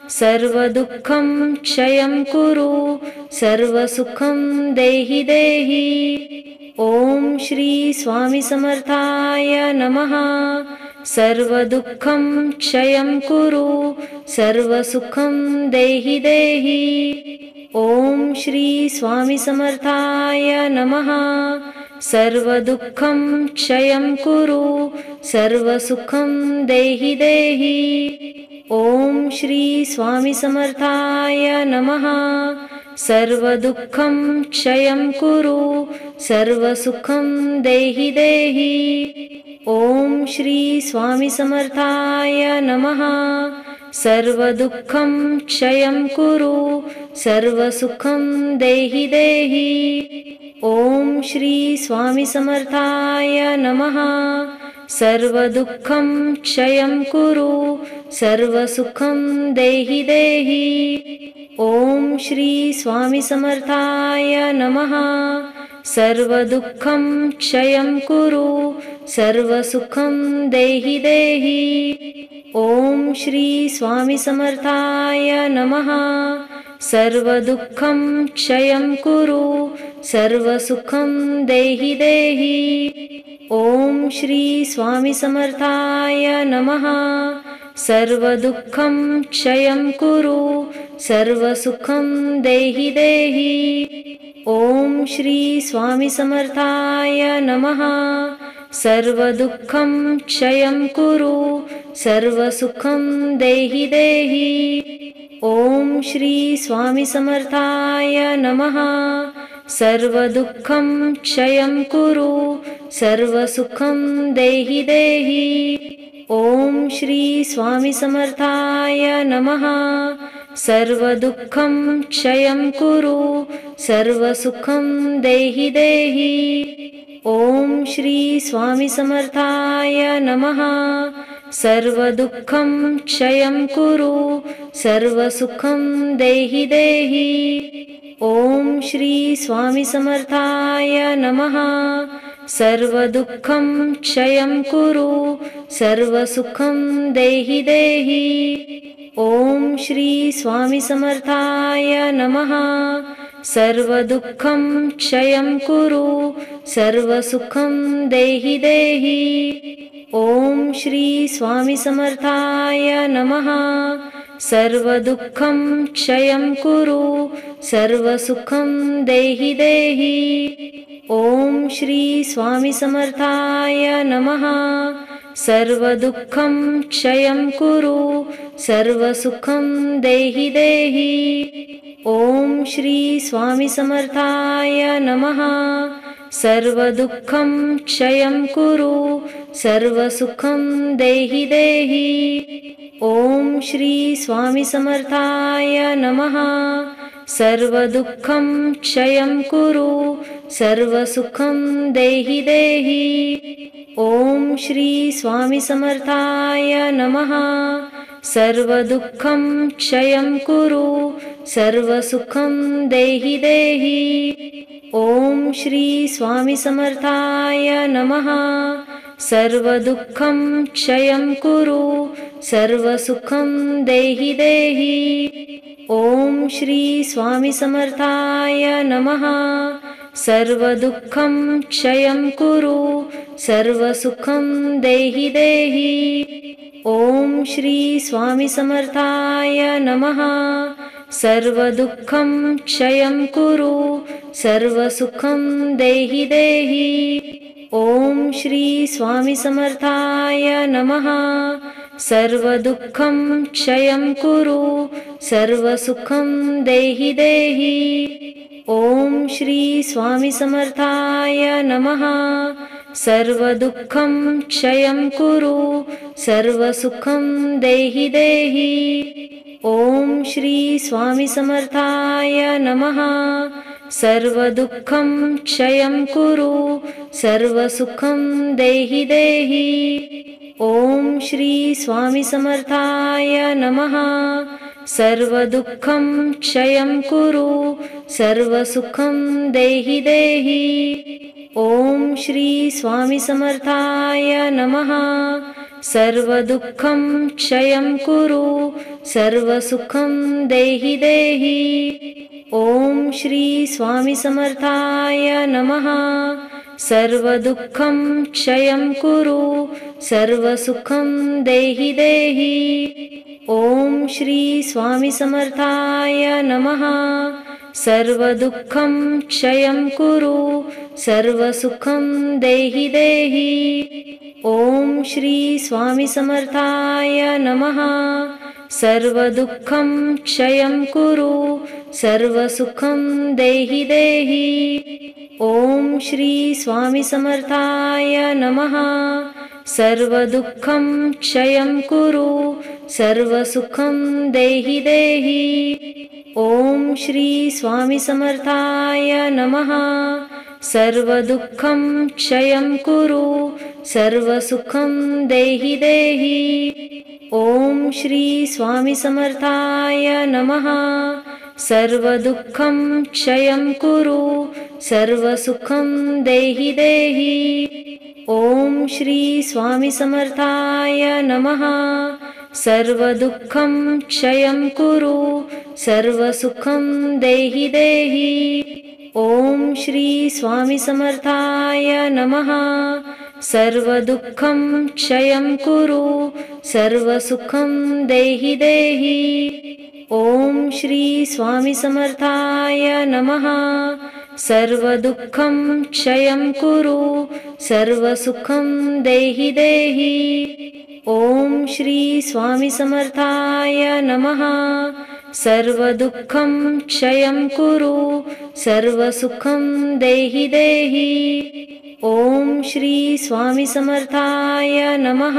सर्वदुःखं क्षयं कुरु सर्वसुखं देहि देहि। ॐ श्री स्वामी समर्थाय नमः। सर्वदुःखं क्षयं कुरु सर्वसुखं देहि देहि। ॐ श्री स्वामी समर्थाय नमः। सर्वदुःखं क्षयं कुरु सर्वसुखं देहि देहि। ॐ श्री स्वामी समर्थाय नमः। सर्वदुःखं क्षयं कुरु सर्वसुखं देहि देहि। ॐ श्री स्वामी समर्थाय नमः। सर्वदुःखं क्षयं कुरु सर्वसुखं देहि देहि। ॐ श्री स्वामी समर्थाय नमः। सर्वदुःखं क्षयं कुरु सर्वसुखं देहि देहि। ॐ श्री स्वामी समर्थाय नमः। सर्वदुःखं क्षयं कुरु सर्वसुखं देहि देहि। ॐ श्री स्वामी समर्थाय नमः। सर्वदुःखं क्षयं कुरु सर्वसुखं देहि देहि। ॐ श्री स्वामी समर्थाय नमः। सर्वदुःखं क्षयं कुरु सर्वसुखं देहि देहि। ॐ श्री स्वामी समर्थाय नमः। सर्वदुःखं क्षयं कुरु सर्वसुखं देहि देहि। ॐ श्री स्वामी समर्थाय नमः। सर्वदुःखं क्षयं कुरु सर्वसुखं देहि देहि। ॐ श्री स्वामी समर्थाय नमः। सर्वदुःखं क्षयं कुरु सर्वसुखं देहि देहि। ॐ श्री स्वामी समर्थाय नमः। सर्वदुःखं क्षयं कुरु सर्वसुखं देहि देहि। ॐ श्री स्वामी समर्थाय नमः। सर्वदुःखं क्षयं कुरु सर्वसुखं देहि देहि। ॐ श्री स्वामी समर्थाय नमः। सर्वदुःखं क्षयं कुरु सर्वसुखं देहि देहि। ॐ श्री स्वामी समर्थाय नमः। सर्वदुःखं क्षयं कुरु सर्वसुखं देहि देहि। ॐ श्री स्वामी समर्थाय नमः। सर्वदुःखं क्षयं कुरु सर्वसुखं देहि देहि। ॐ श्री स्वामी समर्थाय नमः। सर्वदुःखं क्षयं कुरु सर्वसुखं देहि देहि। ॐ श्री स्वामी समर्थाय नमः। सर्वदुःखं क्षयं कुरु सर्वसुखं देहि देहि। ॐ श्री स्वामी समर्थाय नमः। सर्वदुःखं क्षयं कुरु सर्वसुखं देहि देहि। ॐ श्री स्वामी समर्थाय नमः। सर्वदुःखं क्षयं कुरु सर्वसुखं देहि देहि। ॐ श्री स्वामी समर्थाय नमः। सर्वदुःखं क्षयं कुरु सर्वसुखं देहि देहि। ॐ श्री स्वामी समर्थाय नमः। सर्वदुःखं क्षयं कुरु सर्वसुखं देहि देहि। ॐ श्री स्वामी समर्थाय नमः। सर्वदुःखं क्षयं कुरु सर्वसुखं देहि देहि। ॐ श्री स्वामी समर्थाय नमः। सर्वदुःखं क्षयं कुरु सर्वसुखं देहि देहि। ॐ श्री स्वामी समर्थाय नमः। सर्वदुःखं क्षयं कुरु सर्वसुखं देहि देहि। ॐ श्री स्वामी समर्थाय नमः। सर्वदुःखं क्षयं कुरु सर्वसुखं देहि देहि। ॐ श्री स्वामी समर्थाय नमः। सर्वदुःखं क्षयं कुरु सर्वसुखं देहि देहि। ॐ श्री स्वामी समर्थाय नमः। सर्वदुःखं क्षयं कुरु सर्वसुखं देहि देहि। ॐ श्री स्वामी समर्थाय नमः। सर्वदुःखं क्षयं कुरु सर्वसुखं देहि देहि। ॐ श्री स्वामी समर्थाय नमः। सर्वदुःखं क्षयं कुरु सर्वसुखं देहि देहि। ॐ श्री स्वामी समर्थाय नमः। सर्वदुःखं क्षयं कुरु सर्वसुखं देहि देहि। ॐ श्री स्वामी समर्थाय नमः। सर्वदुःखं क्षयं कुरु सर्वसुखं देहि देहि। ॐ श्री स्वामी समर्थाय नमः। सर्वदुःखं क्षयं कुरु सर्वसुखं देहि देहि। ॐ श्री स्वामी समर्थाय नमः। सर्वदुःखं क्षयं कुरु सर्वसुखं देहि देहि। ॐ श्री स्वामी समर्थाय नमः। सर्वदुःखं क्षयं कुरु सर्वसुखं देहि देहि। ॐ श्री स्वामी समर्थाय नमः। सर्वदुःखं क्षयं कुरु सर्वसुखं देहि देहि। ॐ श्री स्वामी समर्थाय नमः। सर्वदुःखं क्षयं कुरु सर्वसुखं देहि देहि। ॐ श्री स्वामी समर्थाय नमः।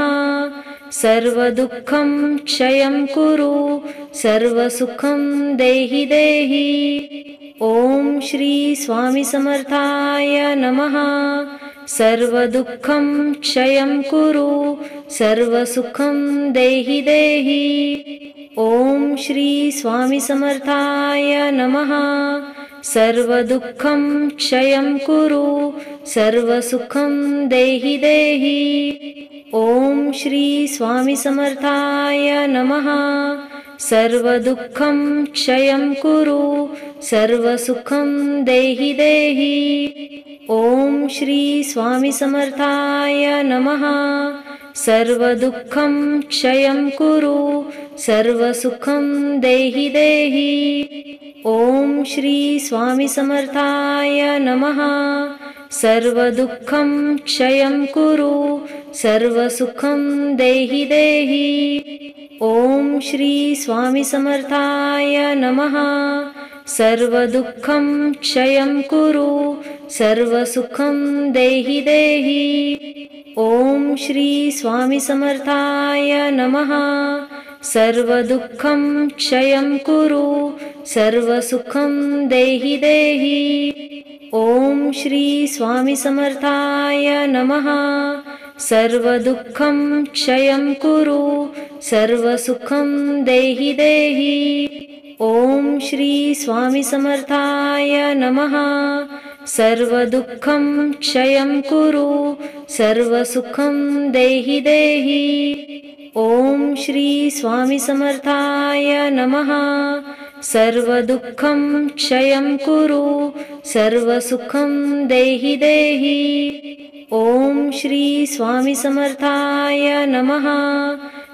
सर्वदुःखं क्षयं कुरु सर्वसुखं देहि देहि। ॐ श्री स्वामी समर्थाय नमः। सर्वदुःखं क्षयं कुरु सर्वसुखं देहि देहि। ॐ श्री स्वामी समर्थाय नमः। सर्वदुःखं क्षयं कुरु सर्वसुखं देहि देहि। ॐ श्री स्वामी समर्थाय नमः। सर्वदुःखं क्षयं कुरु सर्वसुखं देहि देहि। ॐ श्री स्वामी समर्थाय नमः। सर्वदुःखं क्षयं कुरु सर्वसुखं देहि देहि। ॐ श्री स्वामी समर्थाय नमः। सर्वदुःखं क्षयं कुरु सर्वसुखं देहि देहि। ॐ श्री स्वामी समर्थाय नमः। सर्वदुःखं क्षयं कुरु सर्वसुखं देहि देहि। ॐ श्री स्वामी समर्थाय नमः। सर्वदुःखं क्षयं कुरु सर्वसुखं देहि देहि। ॐ श्री स्वामी समर्थाय नमः। सर्वदुःखं क्षयं कुरु सर्वसुखं देहि देहि। ॐ श्री स्वामी समर्थाय नमः। सर्वदुःखं क्षयं कुरु सर्वसुखं देहि देहि। ॐ श्री स्वामी समर्थाय नमः। सर्वदुःखं क्षयं कुरु सर्वसुखं देहि देहि। ॐ श्री स्वामी समर्थाय नमः।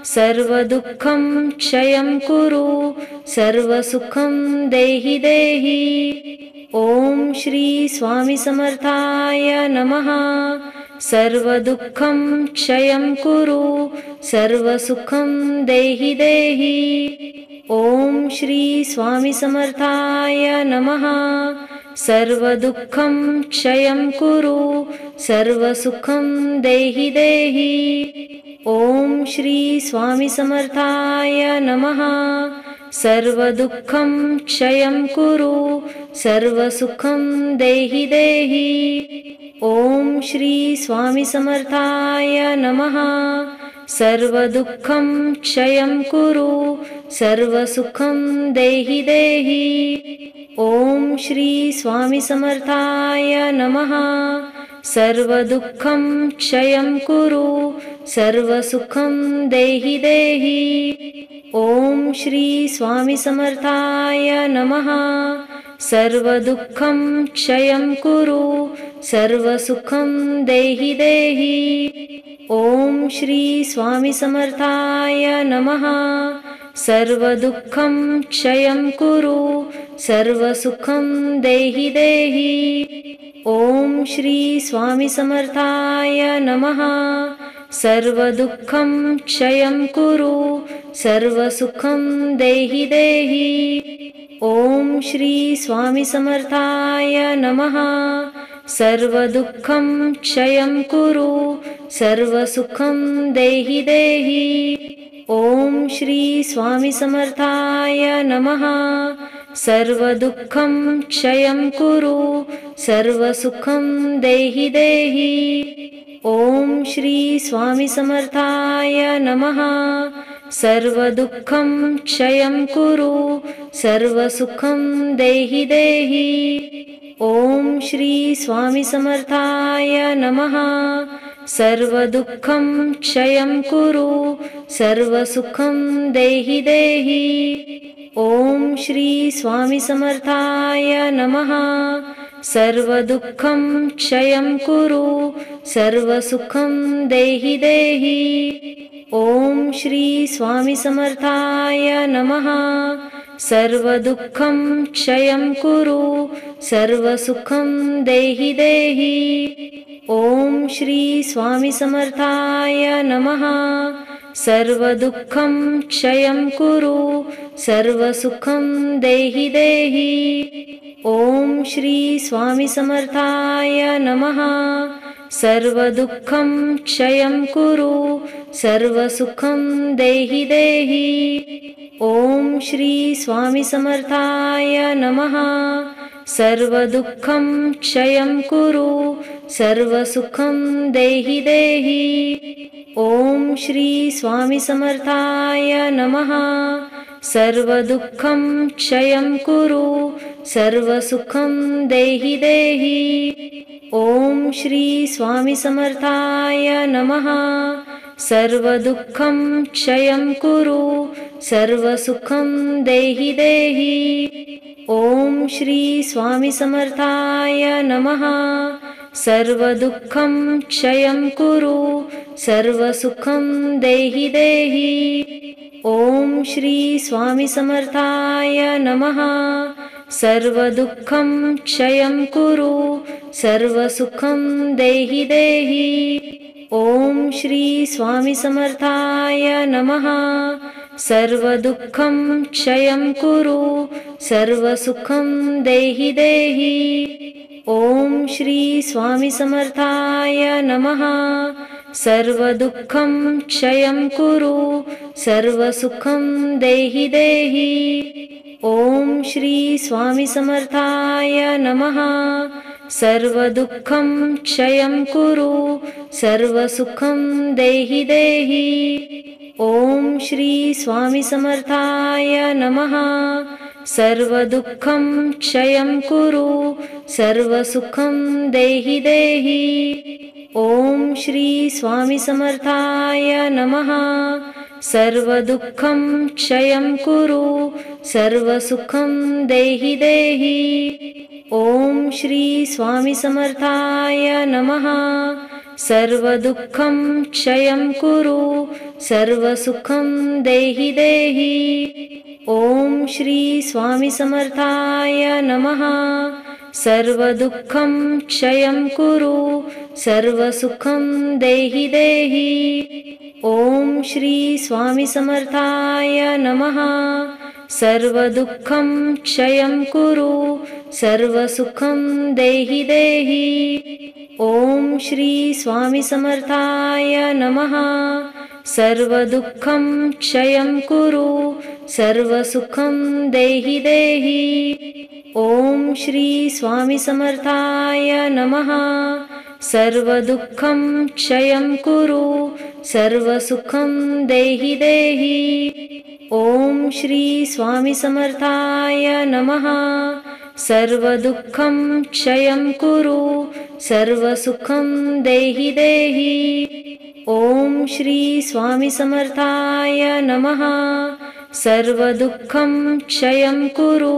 सर्वदुःखं क्षयं कुरु सर्वसुखं देहि देहि। ॐ श्री स्वामी समर्थाय नमः। सर्वदुःखं क्षयं कुरु सर्वसुखं देहि देहि। ॐ श्री स्वामी समर्थाय नमः। सर्वदुःखं क्षयं कुरु सर्वसुखं देहि देहि। ॐ श्री स्वामी समर्थाय नमः। सर्वदुःखं क्षयं कुरु सर्वसुखं देहि देहि। ॐ श्री स्वामी समर्थाय नमः। सर्वदुःखं क्षयं कुरु सर्वसुखं देहि देहि। ॐ श्री स्वामी समर्थाय नमः। सर्वदुःखं क्षयं कुरु सर्वसुखं देहि देहि। ॐ श्री स्वामी समर्थाय नमः। सर्वदुःखं क्षयं कुरु सर्वसुखं देहि देहि। ॐ श्री स्वामी समर्थाय नमः। सर्वदुःखं क्षयं कुरु सर्वसुखं देहि देहि। ॐ श्री स्वामी समर्थाय नमः। सर्वदुःखं क्षयं कुरु सर्वसुखं देहि देहि। ॐ श्री स्वामी समर्थाय नमः। सर्वदुःखं क्षयं कुरु सर्वसुखं देहि देहि। ॐ श्री स्वामी समर्थाय नमः। सर्वदुःखं क्षयं कुरु सर्वसुखं देहि देहि। ॐ श्री स्वामी समर्थाय नमः। सर्वदुःखं क्षयं कुरु सर्वसुखं देहि देहि। ॐ श्री स्वामी समर्थाय नमः। सर्वदुःखं क्षयं कुरु सर्वसुखं देहि देहि। ॐ श्री स्वामी समर्थाय नमः। सर्वदुःखं क्षयं कुरु सर्वसुखं देहि देहि। ॐ श्री स्वामी समर्थाय नमः। सर्वदुःखं क्षयं कुरु सर्वसुखं देहि देहि। ॐ श्री स्वामी समर्थाय नमः। सर्वदुःखं क्षयं कुरु सर्वसुखं देहि देहि। ॐ श्री स्वामी समर्थाय नमः। सर्वदुःखं क्षयं कुरु सर्वसुखं देहि देहि। ॐ श्री स्वामी समर्थाय नमः। सर्वदुःखं क्षयं कुरु सर्वसुखं देहि देहि। ॐ श्री स्वामी समर्थाय नमः। सर्वदुःखं क्षयं कुरु सर्वसुखं देहि देहि। ॐ श्री स्वामी समर्थाय नमः। सर्वदुःखं क्षयं कुरु सर्वसुखं देहि देहि। ॐ श्री स्वामी समर्थाय नमः। सर्वदुःखं क्षयं कुरु सर्वसुखं देहि देहि। ॐ श्री स्वामी समर्थाय नमः। सर्वदुःखं क्षयं कुरु सर्वसुखं देहि देहि। ॐ श्री स्वामी समर्थाय नमः। सर्वदुःखं क्षयं कुरु सर्वसुखं देहि देहि। ॐ श्री स्वामी समर्थाय नमः। सर्वदुःखं क्षयं कुरु सर्वसुखं देहि देहि। ॐ श्री स्वामी समर्थाय नमः। सर्वदुःखं क्षयं कुरु सर्वसुखं देहि देहि। ॐ श्री स्वामी समर्थाय नमः। सर्वदुःखं क्षयं कुरु सर्वसुखं देहि देहि। ॐ श्री स्वामी समर्थाय नमः। सर्वदुःखं क्षयं कुरु सर्वसुखं देहि देहि। ॐ श्री स्वामी समर्थाय नमः। सर्वदुःखं क्षयं कुरु सर्वसुखं देहि देहि। ॐ श्री स्वामी समर्थाय नमः। सर्वदुःखं क्षयं कुरु सर्वसुखं देहि देहि। ॐ श्री स्वामी समर्थाय नमः। सर्वदुःखं क्षयं कुरु सर्वसुखं देहि देहि। ॐ श्री स्वामी समर्थाय नमः। सर्वदुःखं क्षयं कुरु सर्वसुखं देहि देहि। ॐ श्री स्वामी समर्थाय नमः। सर्वदुःखं क्षयं कुरु सर्वसुखं देहि देहि। ॐ श्री स्वामी समर्थाय नमः। सर्वदुःखं क्षयं कुरु सर्वसुखं देहि देहि। ॐ श्री स्वामी समर्थाय नमः। सर्वदुःखं क्षयं कुरु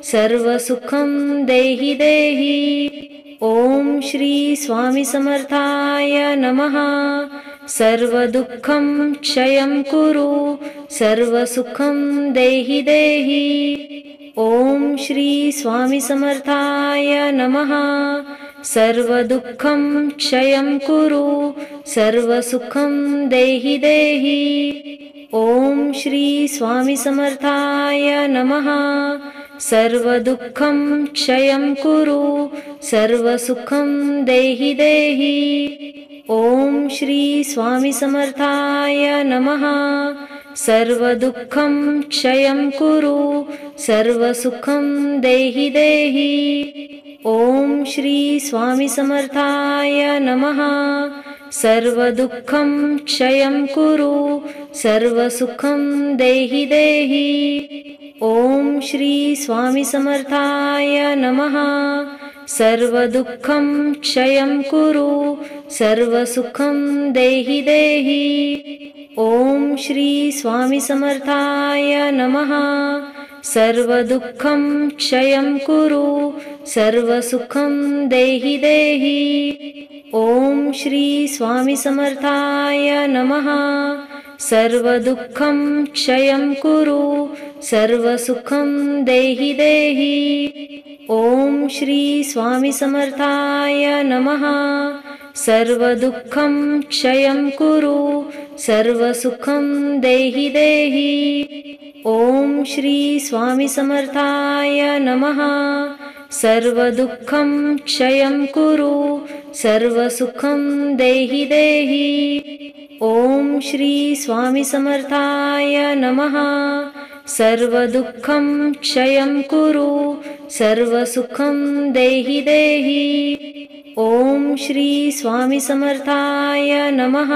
सर्वसुखं देहि देहि। ॐ श्री स्वामी समर्थाय नमः। सर्वदुःखं क्षयं कुरु सर्वसुखं देहि देहि। ॐ श्री स्वामी समर्थाय नमः। सर्वदुःखं क्षयं कुरु सर्वसुखं देहि देहि। ॐ श्री स्वामी समर्थाय नमः। सर्वदुःखं क्षयं कुरु सर्वसुखं देहि देहि। ॐ श्री स्वामी समर्थाय नमः। सर्वदुःखं क्षयं कुरु सर्वसुखं देहि देहि। ॐ श्री स्वामी समर्थाय नमः। सर्वदुःखं क्षयं कुरु सर्वसुखं देहि देहि। ॐ श्री स्वामी समर्थाय नमः। सर्वदुःखं क्षयं कुरु सर्वसुखं देहि देहि। ॐ श्री स्वामी समर्थाय नमः। सर्वदुःखं क्षयं कुरु सर्वसुखं देहि देहि। ॐ श्री स्वामी समर्थाय नमः। सर्वदुःखं क्षयं कुरु सर्वसुखं देहि देहि। ॐ श्री स्वामी समर्थाय नमः। सर्वदुःखं क्षयं कुरु सर्वसुखं देहि देहि। ॐ श्री स्वामी समर्थाय नमः। सर्वदुःखं क्षयं कुरु सर्वसुखं देहि देहि। ॐ श्री स्वामी समर्थाय नमः। सर्वदुःखं क्षयं कुरु सर्वसुखं देहि देहि। ॐ श्री स्वामी समर्थाय नमः।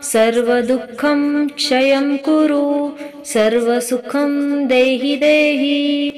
सर्वदुःखं क्षयं कुरु सर्वसुखं देहि देहि।